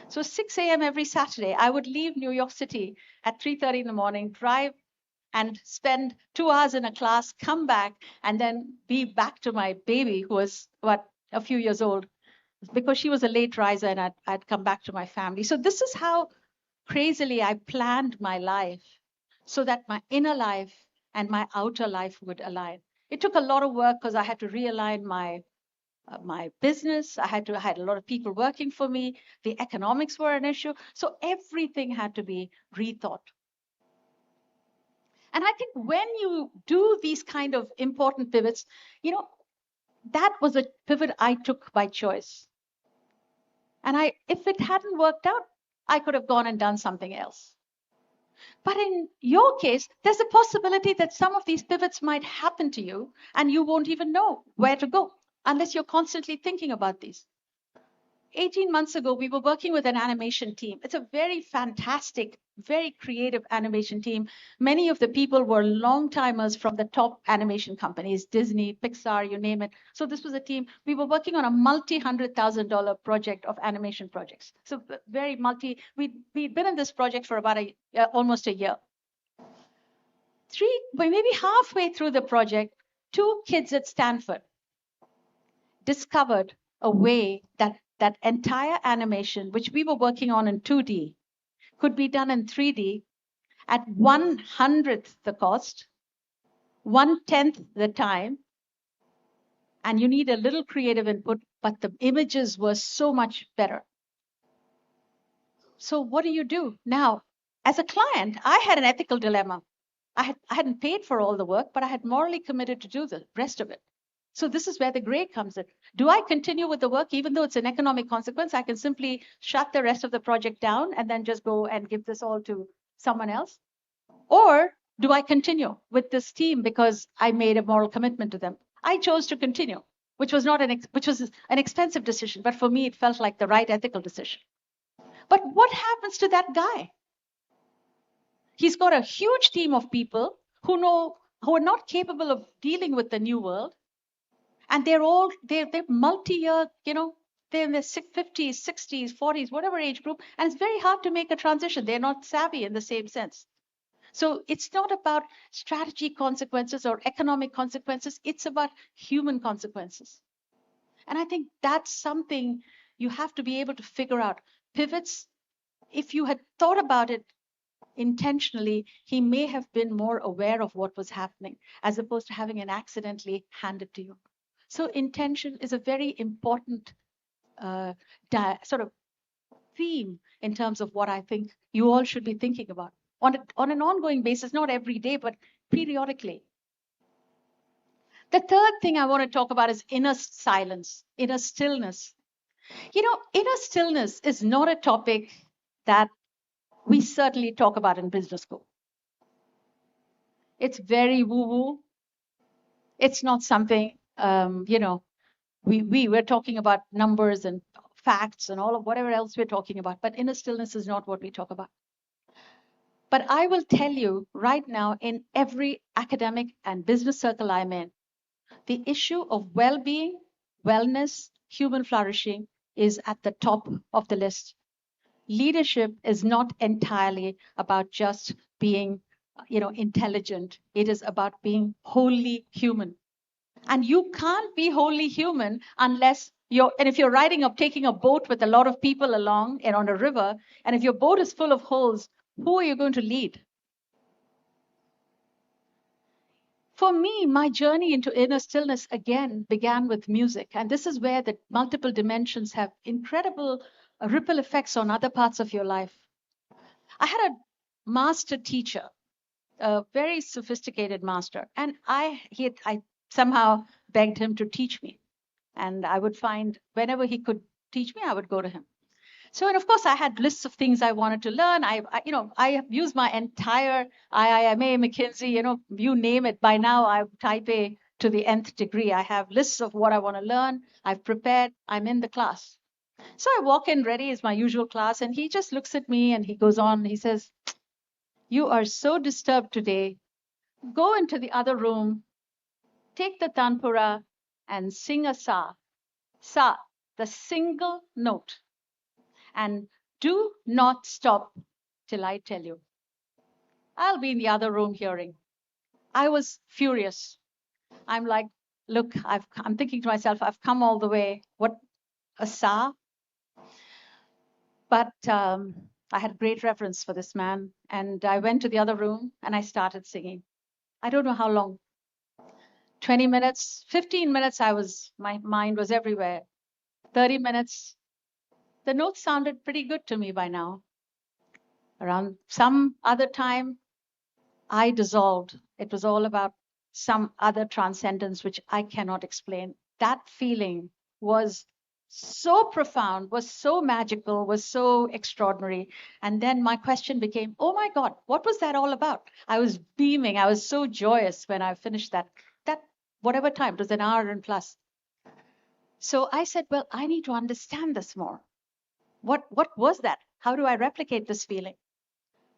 So 6 a.m. every Saturday, I would leave New York City at 3:30 in the morning, drive and spend 2 hours in a class, come back, and then be back to my baby, who was, a few years old, because she was a late riser, and I'd come back to my family. So this is how crazily I planned my life so that my inner life and my outer life would align. It took a lot of work because I had to realign my business. I had a lot of people working for me. The economics were an issue. So everything had to be rethought. And I think when you do these kind of important pivots, that was a pivot I took by choice. And if it hadn't worked out, I could have gone and done something else. But in your case, there's a possibility that some of these pivots might happen to you and you won't even know where to go unless you're constantly thinking about these. 18 months ago, we were working with an animation team. It's a very fantastic, very creative animation team. Many of the people were long-timers from the top animation companies, Disney, Pixar, you name it. So this was a team. We were working on a multi-$100,000 project of animation projects. So very we'd been in this project for about almost a year. Maybe halfway through the project, 2 kids at Stanford discovered a way that entire animation, which we were working on in 2D, could be done in 3D at 1/100th the cost, 1/10th the time, and you need a little creative input, but the images were so much better. So what do? Now, as a client, I had an ethical dilemma. I hadn't paid for all the work, but I had morally committed to do the rest of it. So this is where the gray comes in. Do I continue with the work, even though it's an economic consequence? I can simply shut the rest of the project down and then just go and give this all to someone else. Or do I continue with this team because I made a moral commitment to them? I chose to continue, which was an expensive decision, but for me, it felt like the right ethical decision. But what happens to that guy? He's got a huge team of people who are not capable of dealing with the new world. And they're multi-year, they're in their 50s, 60s, 40s, whatever age group. And it's very hard to make a transition. They're not savvy in the same sense. So it's not about strategy consequences or economic consequences. It's about human consequences. And I think that's something you have to be able to figure out. Pivots, if you had thought about it intentionally, he may have been more aware of what was happening as opposed to having it accidentally handed to you. So intention is a very important sort of theme in terms of what I think you all should be thinking about on an ongoing basis, not every day, but periodically. The third thing I want to talk about is inner silence, inner stillness. Inner stillness is not a topic that we certainly talk about in business school. It's very woo-woo. It's not something, we're talking about numbers and facts and all of whatever else we're talking about, but inner stillness is not what we talk about. But I will tell you right now, in every academic and business circle I'm in, the issue of well-being, wellness, human flourishing is at the top of the list. Leadership is not entirely about just being, intelligent. It is about being wholly human. And you can't be wholly human unless if you're taking a boat with a lot of people along and on a river, and if your boat is full of holes, who are you going to lead? For me, my journey into inner stillness again began with music. And this is where the multiple dimensions have incredible ripple effects on other parts of your life. I had a master teacher, a very sophisticated master, and I somehow begged him to teach me. And I would find whenever he could teach me, I would go to him. So, and of course, I had lists of things I wanted to learn. I have used my entire IIMA, McKinsey, you name it. By now, I'm type A to the nth degree. I have lists of what I want to learn. I've prepared. I'm in the class. So I walk in ready as my usual class, and he just looks at me and he goes on. He says, "You are so disturbed today. Go into the other room, take the tanpura, and sing a sa. Sa, the single note. And do not stop till I tell you." I'll be in the other room hearing. I was furious. I'm like, look, I'm thinking to myself, I've come all the way. What a sa. But I had great reverence for this man. And I went to the other room and I started singing. I don't know how long. 20 minutes, 15 minutes, my mind was everywhere. 30 minutes. The notes sounded pretty good to me by now. Around some other time, I dissolved. It was all about some other transcendence, which I cannot explain. That feeling was so profound, was so magical, was so extraordinary. And then my question became, oh my God, what was that all about? I was beaming. I was so joyous when I finished that whatever time, it was an hour and plus. So I said, well, I need to understand this more. What was that? How do I replicate this feeling?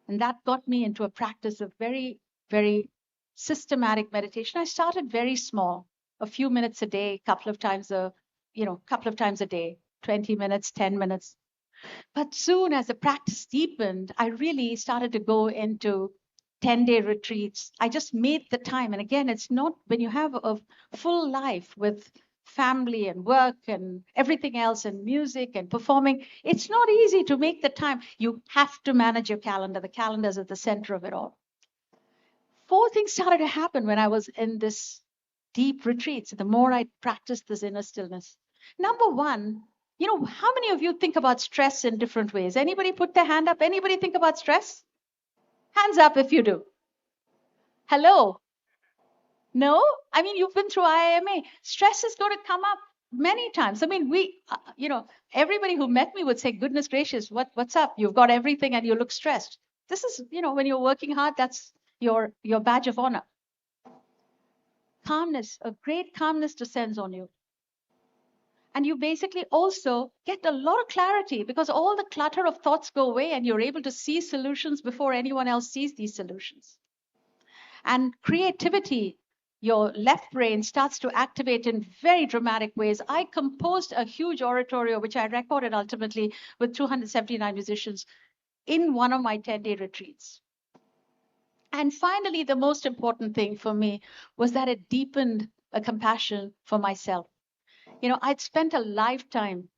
And that got me into a practice of very, very systematic meditation. I started very small, a few minutes a day, couple of times a day, 20 minutes, 10 minutes. But soon as the practice deepened, I really started to go into 10-day retreats. I just made the time. And again, it's not when you have a full life with family and work and everything else and music and performing, it's not easy to make the time. You have to manage your calendar. The calendar is at the center of it all. 4 things started to happen when I was in this deep retreats. The more I practiced this inner stillness. Number one, how many of you think about stress in different ways? Anybody put their hand up? Anybody think about stress? Hands up if you do. Hello? No? I mean, you've been through IIMA. Stress is going to come up many times. I mean, everybody who met me would say, goodness gracious, what's up? You've got everything and you look stressed. This is, when you're working hard, that's your badge of honor. Calmness, a great calmness descends on you. And you basically also get a lot of clarity because all the clutter of thoughts go away and you're able to see solutions before anyone else sees these solutions. And creativity, your left brain starts to activate in very dramatic ways. I composed a huge oratorio, which I recorded ultimately with 279 musicians in one of my 10-day retreats. And finally, the most important thing for me was that it deepened a compassion for myself. I'd spent a lifetime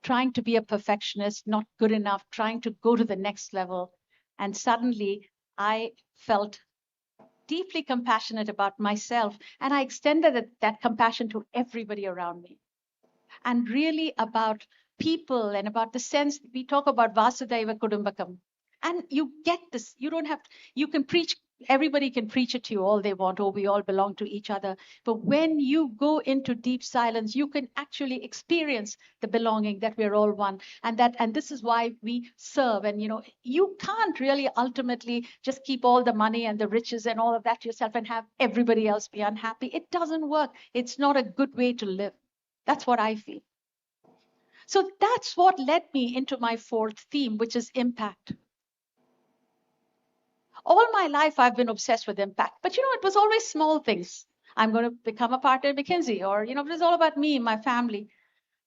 trying to be a perfectionist, not good enough, trying to go to the next level. And suddenly I felt deeply compassionate about myself. And I extended that compassion to everybody around me. And really about people and about the sense we talk about Vasudhaiva Kudumbakam. And you get this, you can preach, everybody can preach it to you all they want, oh, we all belong to each other. But when you go into deep silence, you can actually experience the belonging that we're all one. And this is why we serve. And, you can't really ultimately just keep all the money and the riches and all of that to yourself and have everybody else be unhappy. It doesn't work. It's not a good way to live. That's what I feel. So that's what led me into my 4th theme, which is impact. All my life, I've been obsessed with impact. But, it was always small things. I'm going to become a partner at McKinsey, or, it was all about me and my family.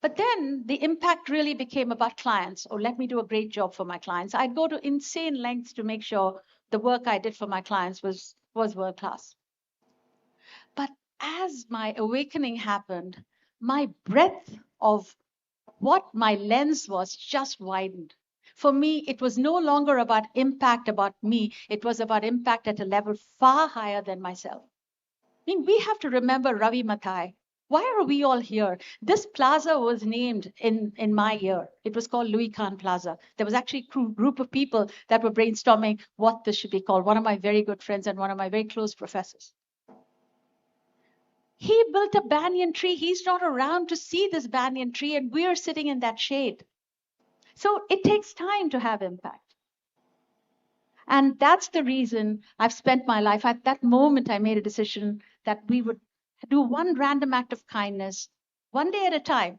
But then the impact really became about clients. Or let me do a great job for my clients. I'd go to insane lengths to make sure the work I did for my clients was world class. But as my awakening happened, my breadth of what my lens was just widened. For me, it was no longer about impact about me. It was about impact at a level far higher than myself. I mean, we have to remember Ravi Mathai. Why are we all here? This plaza was named in my year. It was called Louis Kahn Plaza. There was actually a group of people that were brainstorming what this should be called. One of my very good friends and one of my very close professors. He built a banyan tree. He's not around to see this banyan tree, and we're sitting in that shade. So it takes time to have impact. And that's the reason I've spent my life. At that moment, I made a decision that we would do one random act of kindness, one day at a time.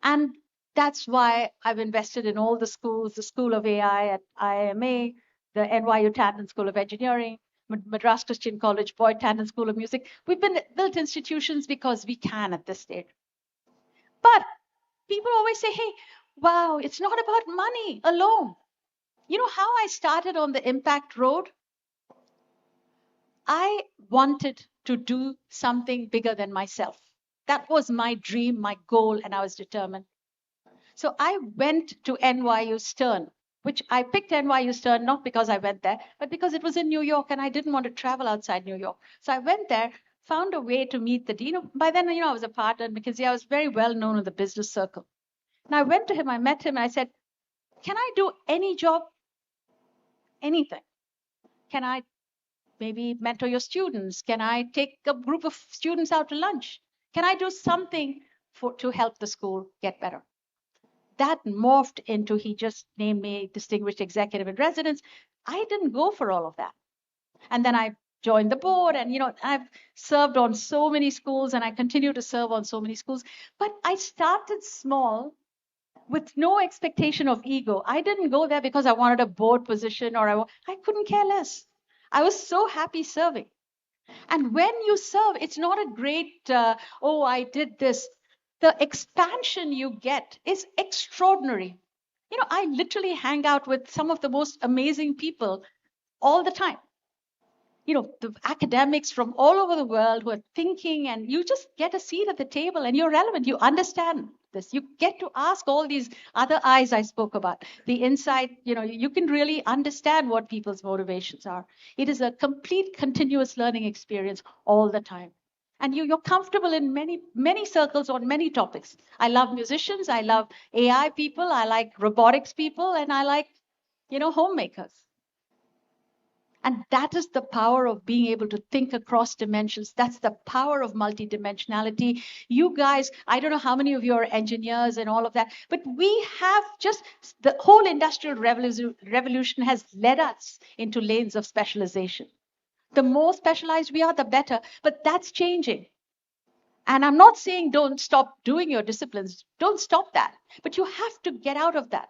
And that's why I've invested in all the schools, the School of AI at IIMA, the NYU Tandon School of Engineering, Madras Christian College, Boyd Tandon School of Music. We've been built institutions because we can at this stage. But people always say, hey, wow, it's not about money alone. You know how I started on the impact road? I wanted to do something bigger than myself. That was my dream, my goal, and I was determined. So I went to NYU Stern, which I picked NYU Stern not because I went there, but because it was in New York and I didn't want to travel outside New York. So I went there, found a way to meet the dean. By then, I was a partner at McKinsey. I was very well known in the business circle. And I went to him, I met him, and I said, can I do any job? anything. Can I maybe mentor your students? Can I take a group of students out to lunch? Can I do something to help the school get better? That morphed into he just named me distinguished executive in residence. I didn't go for all of that. And then I joined the board, and I've served on so many schools, and I continue to serve on so many schools. But I started small with no expectation of ego. I didn't go there because I wanted a board position, or I couldn't care less. I was so happy serving. And when you serve, it's not a great, oh, I did this. The expansion you get is extraordinary. I literally hang out with some of the most amazing people all the time. The academics from all over the world who are thinking, and you just get a seat at the table and you're relevant. You understand this. You get to ask all these other eyes I spoke about. The insight, you can really understand what people's motivations are. It is a complete continuous learning experience all the time. And you're comfortable in many, many circles on many topics. I love musicians. I love AI people. I like robotics people. And I like, homemakers. And that is the power of being able to think across dimensions. That's the power of multidimensionality. You guys, I don't know how many of you are engineers and all of that, but we have just the whole industrial revolution has led us into lanes of specialization. The more specialized we are, the better, but that's changing. And I'm not saying don't stop doing your disciplines. Don't stop that. But you have to get out of that.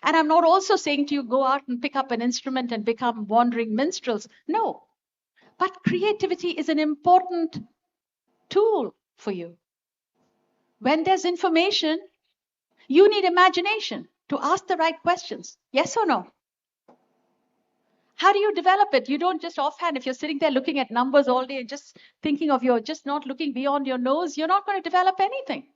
And I'm not also saying to you, go out and pick up an instrument and become wandering minstrels. No. But creativity is an important tool for you. When there's information, you need imagination to ask the right questions. Yes or no? How do you develop it? You don't just offhand, if you're sitting there looking at numbers all day and just thinking of just not looking beyond your nose, you're not going to develop anything.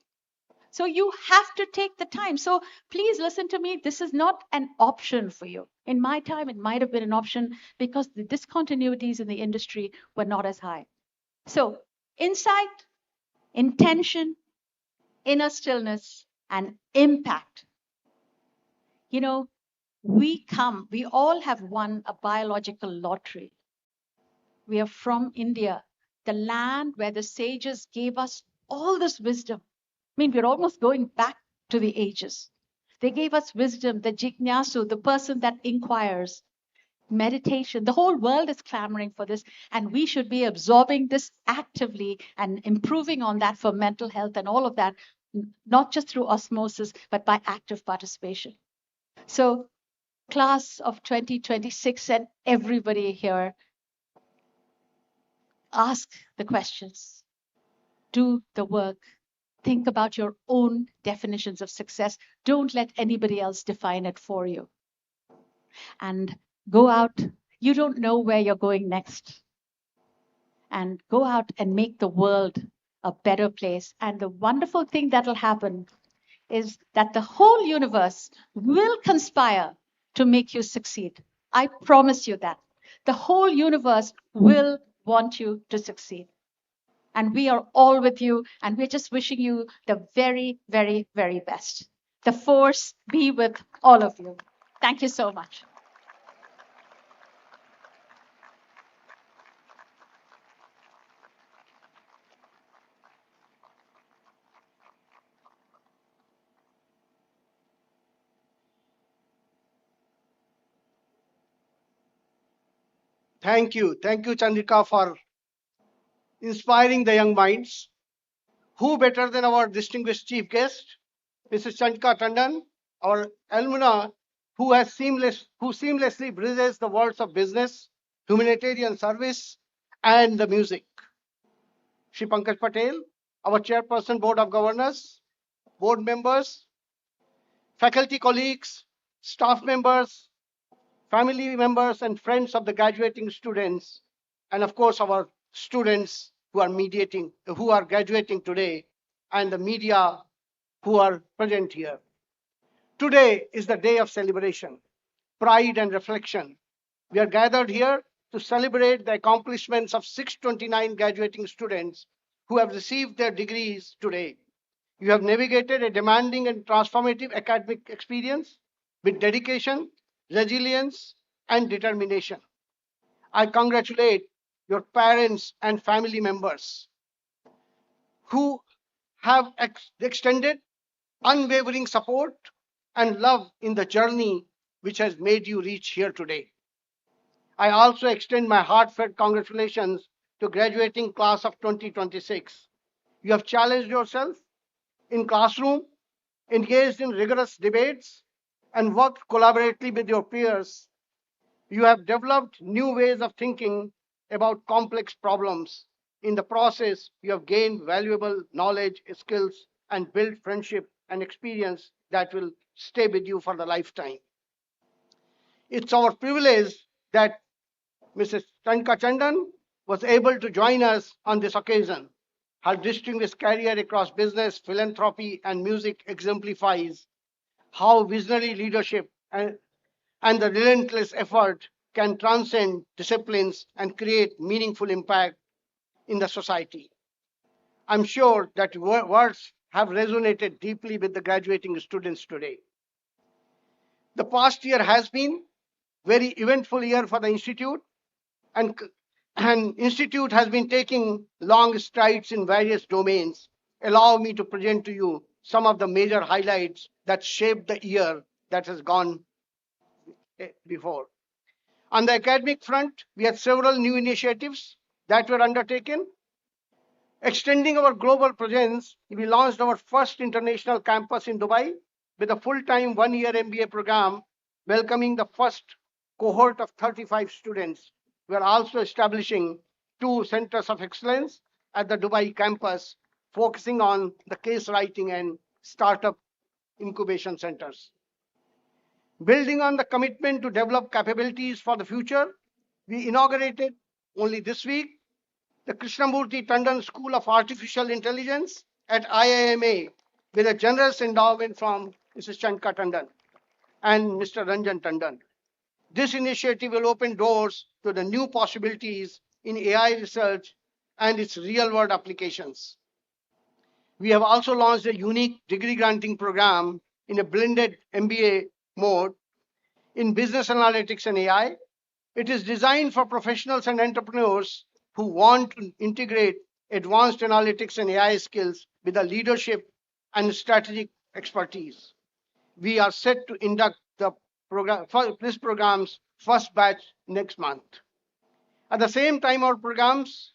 So you have to take the time. So please listen to me. This is not an option for you. In my time, it might have been an option because the discontinuities in the industry were not as high. So insight, intention, inner stillness, and impact. We all have won a biological lottery. We are from India, the land where the sages gave us all this wisdom. We're almost going back to the ages. They gave us wisdom, the jignasu, the person that inquires, meditation. The whole world is clamoring for this, and we should be absorbing this actively and improving on that for mental health and all of that, not just through osmosis, but by active participation. So, class of 2026 and everybody here, ask the questions, do the work. Think about your own definitions of success. Don't let anybody else define it for you. And go out. You don't know where you're going next. And go out and make the world a better place. And the wonderful thing that'll happen is that the whole universe will conspire to make you succeed. I promise you that. The whole universe will want you to succeed. And we are all with you, and we're just wishing you the very, very, very best. The force be with all of you. Thank you so much. Thank you. Thank you, Chandrika, for inspiring the young minds. Who better than our distinguished chief guest, Mrs. Chandrika Tandon, our alumna, who seamlessly bridges the worlds of business, humanitarian service, and the music. Shri Pankaj Patel, our chairperson, Board of Governors, board members, faculty colleagues, staff members, family members, and friends of the graduating students, and of course, our students who are graduating today, and the media who are present here. Today is the day of celebration, pride, and reflection. We are gathered here to celebrate the accomplishments of 629 graduating students who have received their degrees today. You have navigated a demanding and transformative academic experience with dedication, resilience, and determination. I congratulate your parents and family members who have extended unwavering support and love in the journey which has made you reach here today. I also extend my heartfelt congratulations to graduating class of 2026. You have challenged yourself in classroom, engaged in rigorous debates, and worked collaboratively with your peers. You have developed new ways of thinking about complex problems. In the process, you have gained valuable knowledge, skills, and built friendship and experience that will stay with you for the lifetime. It's our privilege that Mrs. Tanka Chandan was able to join us on this occasion. Her distinguished career across business, philanthropy, and music exemplifies how visionary leadership and the relentless effort can transcend disciplines and create meaningful impact in the society. I'm sure that words have resonated deeply with the graduating students today. The past year has been very eventful year for the institute, and institute has been taking long strides in various domains. Allow me to present to you some of the major highlights that shaped the year that has gone before. On the academic front, we had several new initiatives that were undertaken. Extending our global presence, we launched our first international campus in Dubai with a full-time one-year MBA program, welcoming the first cohort of 35 students. We are also establishing 2 centers of excellence at the Dubai campus, focusing on the case writing and startup incubation centers. Building on the commitment to develop capabilities for the future, we inaugurated only this week the Krishnamurti Tandon School of Artificial Intelligence at IIM with a generous endowment from Mrs. Chandka Tandon and Mr. Ranjan Tandon. This initiative will open doors to the new possibilities in AI research and its real-world applications. We have also launched a unique degree granting program in a blended MBA mode in business analytics and AI. It is designed for professionals and entrepreneurs who want to integrate advanced analytics and AI skills with the leadership and strategic expertise. We are set to induct this program's first batch next month. At the same time, our programs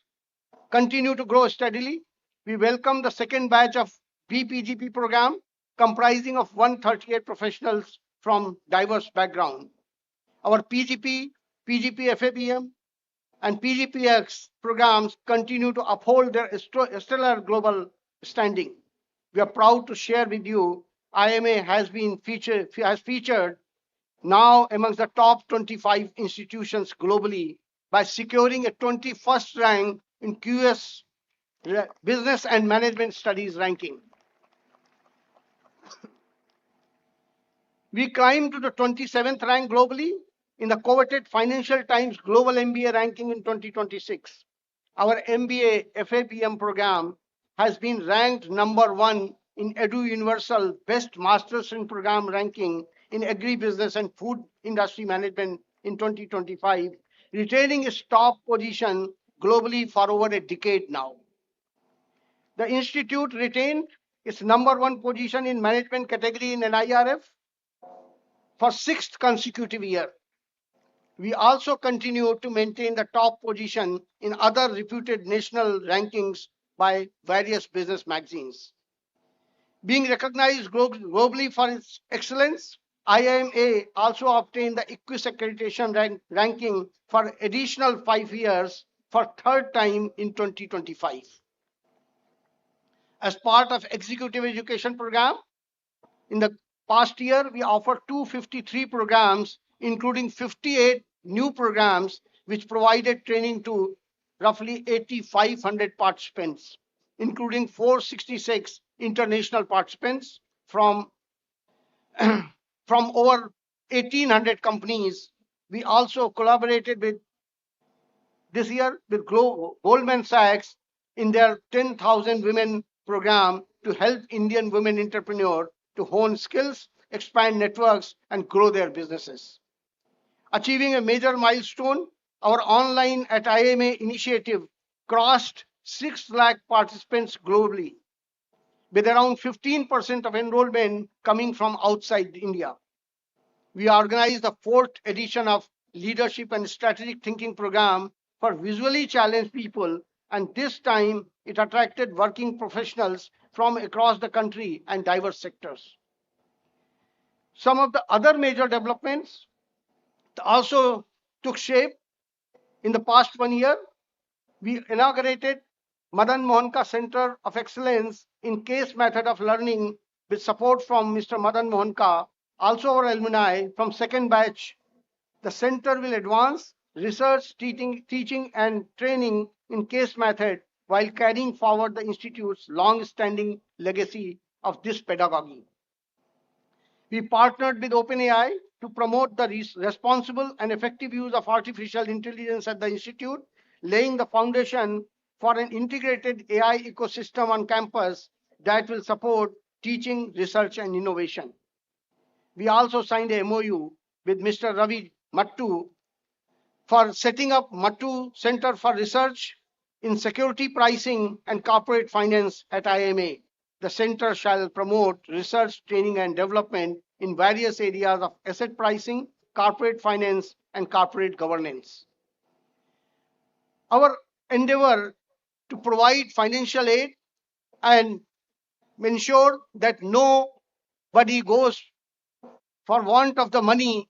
continue to grow steadily. We welcome the second batch of BPGP program comprising of 138 professionals from diverse backgrounds. Our PGP, FABM, and PGPX programs continue to uphold their stellar global standing. We are proud to share with you IMA has featured now amongst the top 25 institutions globally by securing a 21st rank in QS Business and Management Studies ranking. We climbed to the 27th rank globally in the coveted Financial Times Global MBA ranking in 2026. Our MBA FABM program has been ranked #1 in Edu Universal Best Masters in Program ranking in agribusiness and food industry management in 2025, retaining its top position globally for over a decade now. The institute retained its #1 position in management category in NIRF for 6th consecutive year. We also continue to maintain the top position in other reputed national rankings by various business magazines. Being recognized globally for its excellence, IIMA also obtained the Equus accreditation ranking for additional 5 years for 3rd time in 2025. As part of executive education program, in the past year, we offered 253 programs, including 58 new programs, which provided training to roughly 8,500 participants, including 466 international participants from over 1,800 companies. We also collaborated with this year with Goldman Sachs in their 10,000 Women program to help Indian women entrepreneurs to hone skills, expand networks, and grow their businesses. Achieving a major milestone, our online at IIM initiative crossed 6 lakh participants globally, with around 15% of enrollment coming from outside India. We organized the 4th edition of Leadership and Strategic Thinking program for visually challenged people, and this time it attracted working professionals from across the country and diverse sectors. Some of the other major developments also took shape in the past 1 year. We inaugurated Madan Mohanka Center of Excellence in Case Method of Learning with support from Mr. Madan Mohanka, also our alumni from second batch. The center will advance research, teaching and training in case method while carrying forward the Institute's long-standing legacy of this pedagogy. We partnered with OpenAI to promote the responsible and effective use of artificial intelligence at the Institute, laying the foundation for an integrated AI ecosystem on campus that will support teaching, research, and innovation. We also signed a MOU with Mr. Ravi Mattu for setting up Mattu Center for Research in Security Pricing and Corporate Finance at IIM. The center shall promote research, training, and development in various areas of asset pricing, corporate finance, and corporate governance. Our endeavor to provide financial aid and ensure that nobody goes for want of the money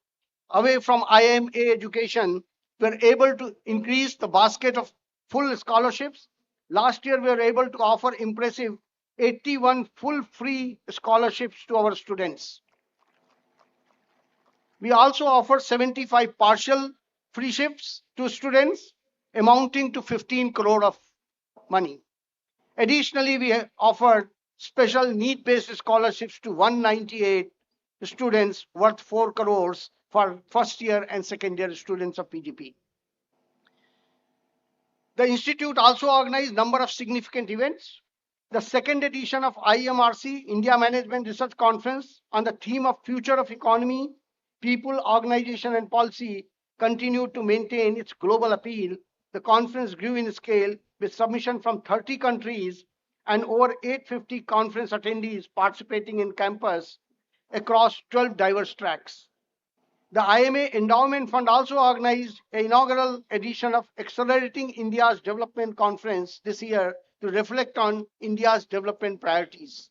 away from IIMA education, we're able to increase the basket of full scholarships. Last year, we were able to offer impressive 81 full free scholarships to our students. We also offer 75 partial free ships to students, amounting to 15 crore of money. Additionally, we offered special need-based scholarships to 198 students worth 4 crores for first year and second year students of PGP. The Institute also organized a number of significant events. The second edition of IMRC, India Management Research Conference, on the theme of Future of Economy, People, Organization and Policy, continued to maintain its global appeal. The conference grew in scale with submission from 30 countries and over 850 conference attendees participating in campus across 12 diverse tracks. The IMA Endowment Fund also organized an inaugural edition of Accelerating India's Development Conference this year to reflect on India's development priorities.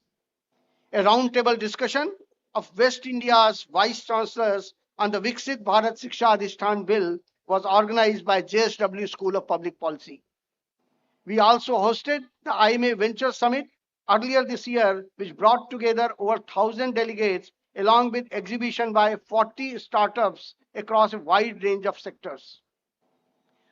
A roundtable discussion of West India's vice chancellors on the Viksit Bharat Shiksha Adhishtan Bill was organized by JSW School of Public Policy. We also hosted the IMA Venture Summit earlier this year, which brought together over 1,000 delegates along with exhibition by 40 startups across a wide range of sectors.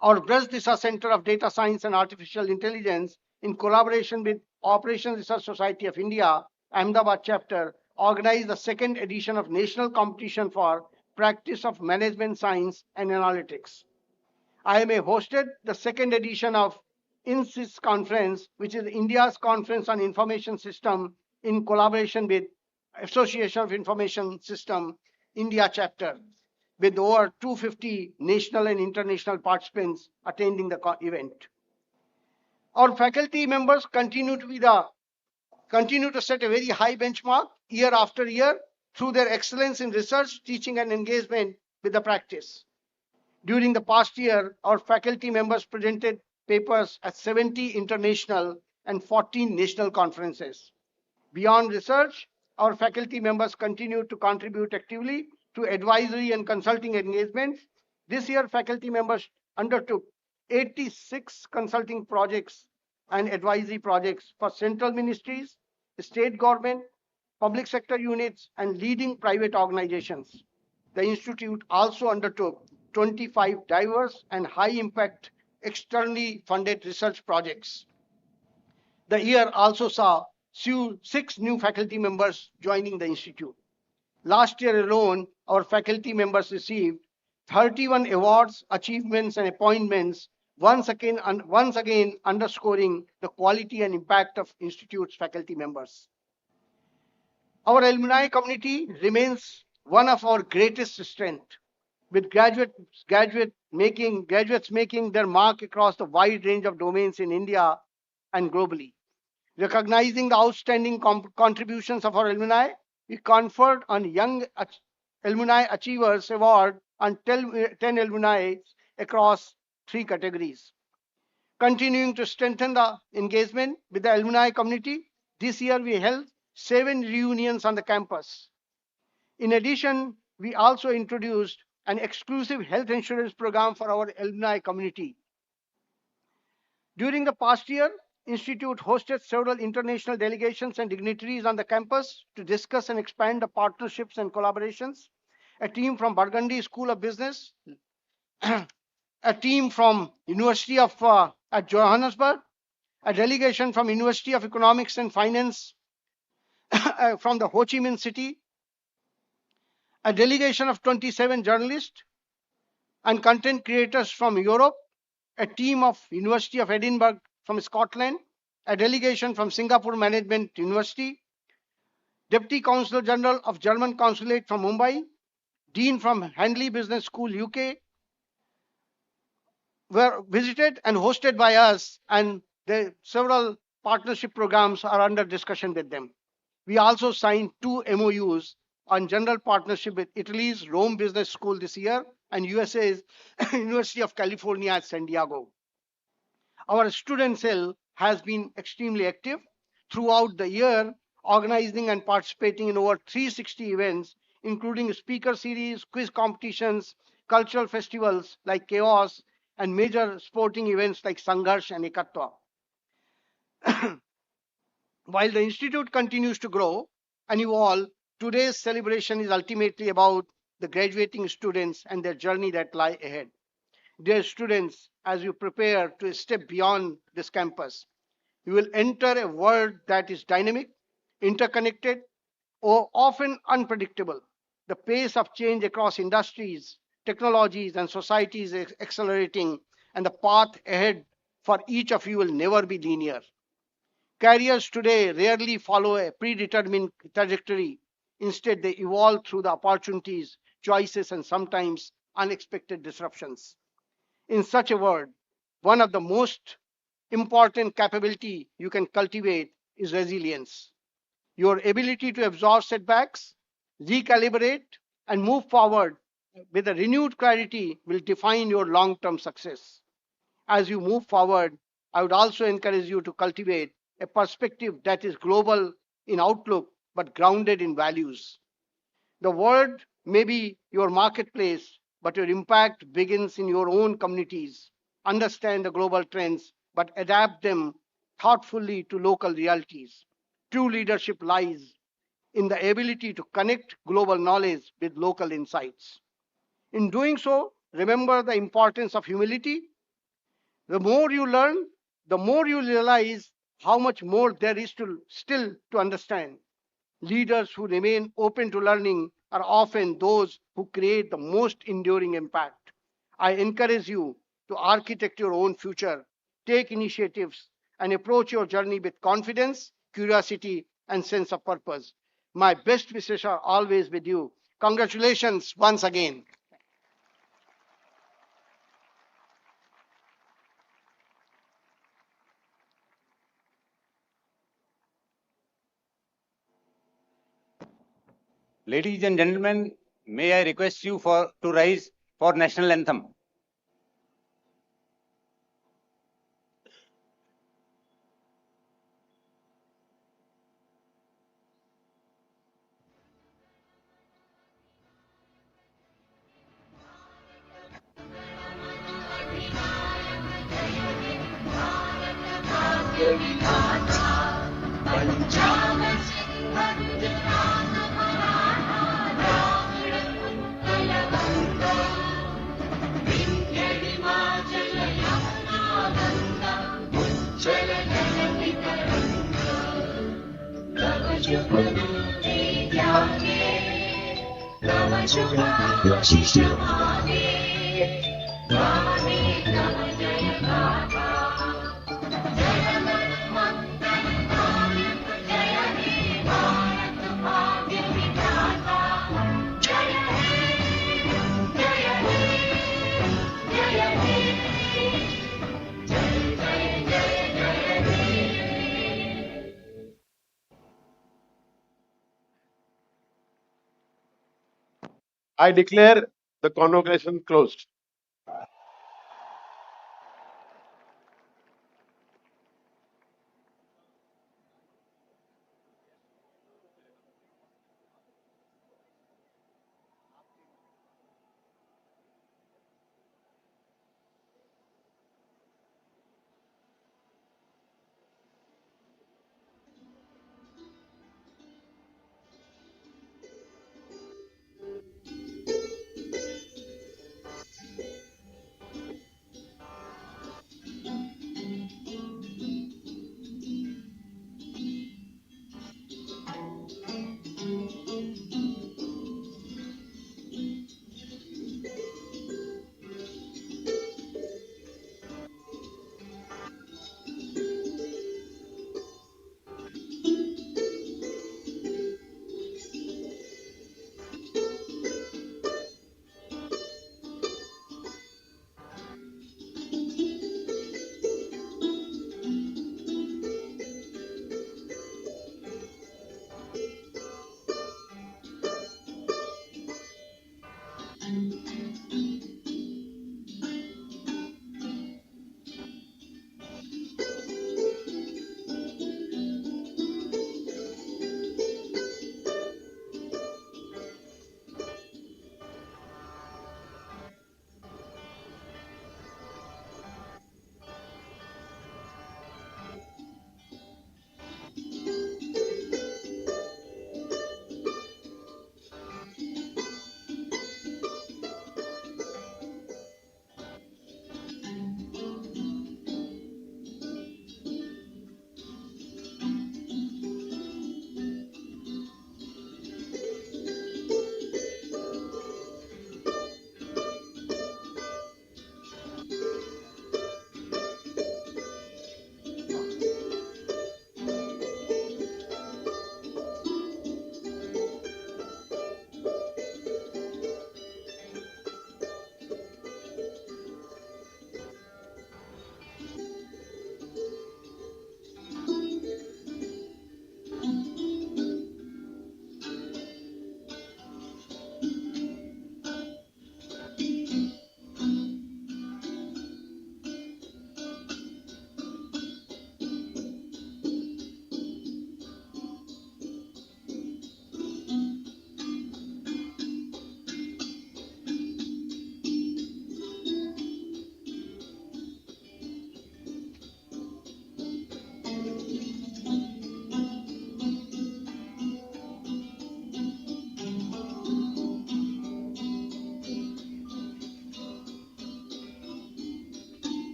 Our Braj Disha Center of Data Science and Artificial Intelligence, in collaboration with Operation Research Society of India, Ahmedabad chapter, organized the second edition of National Competition for Practice of Management Science and Analytics. IMA hosted the second edition of INSYS Conference, which is India's Conference on Information System, in collaboration with Association of Information System India chapter, with over 250 national and international participants attending the event. Our faculty members continue to set a very high benchmark year after year through their excellence in research, teaching, and engagement with the practice. During the past year, our faculty members presented papers at 70 international and 14 national conferences. Beyond research, our faculty members continue to contribute actively to advisory and consulting engagements. This year, faculty members undertook 86 consulting projects and advisory projects for central ministries, state government, public sector units, and leading private organizations. The Institute also undertook 25 diverse and high-impact externally funded research projects. The year also saw 6 new faculty members joining the Institute. Last year alone, our faculty members received 31 awards, achievements, and appointments, once again underscoring the quality and impact of Institute's faculty members. Our alumni community remains one of our greatest strengths. with graduates making their mark across the wide range of domains in India and globally. Recognizing the outstanding contributions of our alumni, we conferred on Young Alumni Achievers Award on 10 alumni across 3 categories. Continuing to strengthen the engagement with the alumni community, this year we held 7 reunions on the campus. In addition, we also introduced an exclusive health insurance program for our alumni community. During the past year, Institute hosted several international delegations and dignitaries on the campus to discuss and expand the partnerships and collaborations. A team from Burgundy School of Business, a team from University of at Johannesburg, a delegation from University of Economics and Finance from the Ho Chi Minh City, a delegation of 27 journalists and content creators from Europe, a team of University of Edinburgh from Scotland, a delegation from Singapore Management University, Deputy Consul General of German Consulate from Mumbai, Dean from Handley Business School, UK, were visited and hosted by us, and several partnership programs are under discussion with them. We also signed 2 MOUs on general partnership with Italy's Rome Business School this year and USA's University of California at San Diego. Our student cell has been extremely active throughout the year, organizing and participating in over 360 events, including speaker series, quiz competitions, cultural festivals like Chaos, and major sporting events like Sangharsh and Ekatva. While the Institute continues to grow and evolve, today's celebration is ultimately about the graduating students and their journey that lie ahead. Dear students, as you prepare to step beyond this campus, you will enter a world that is dynamic, interconnected, or often unpredictable. The pace of change across industries, technologies, and societies is accelerating, and the path ahead for each of you will never be linear. Careers today rarely follow a predetermined trajectory. Instead, they evolve through the opportunities, choices, and sometimes unexpected disruptions. In such a world, one of the most important capability you can cultivate is resilience. Your ability to absorb setbacks, recalibrate, and move forward with a renewed clarity will define your long-term success. As you move forward, I would also encourage you to cultivate a perspective that is global in outlook but grounded in values. The world may be your marketplace, but your impact begins in your own communities. Understand the global trends, but adapt them thoughtfully to local realities. True leadership lies in the ability to connect global knowledge with local insights. In doing so, remember the importance of humility. The more you learn, the more you realize how much more there is still to understand. Leaders who remain open to learning are often those who create the most enduring impact. I encourage you to architect your own future, take initiatives, and approach your journey with confidence, curiosity, and sense of purpose. My best wishes are always with you. Congratulations once again. Ladies and gentlemen, may I request you to rise for national anthem. I declare the convocation closed.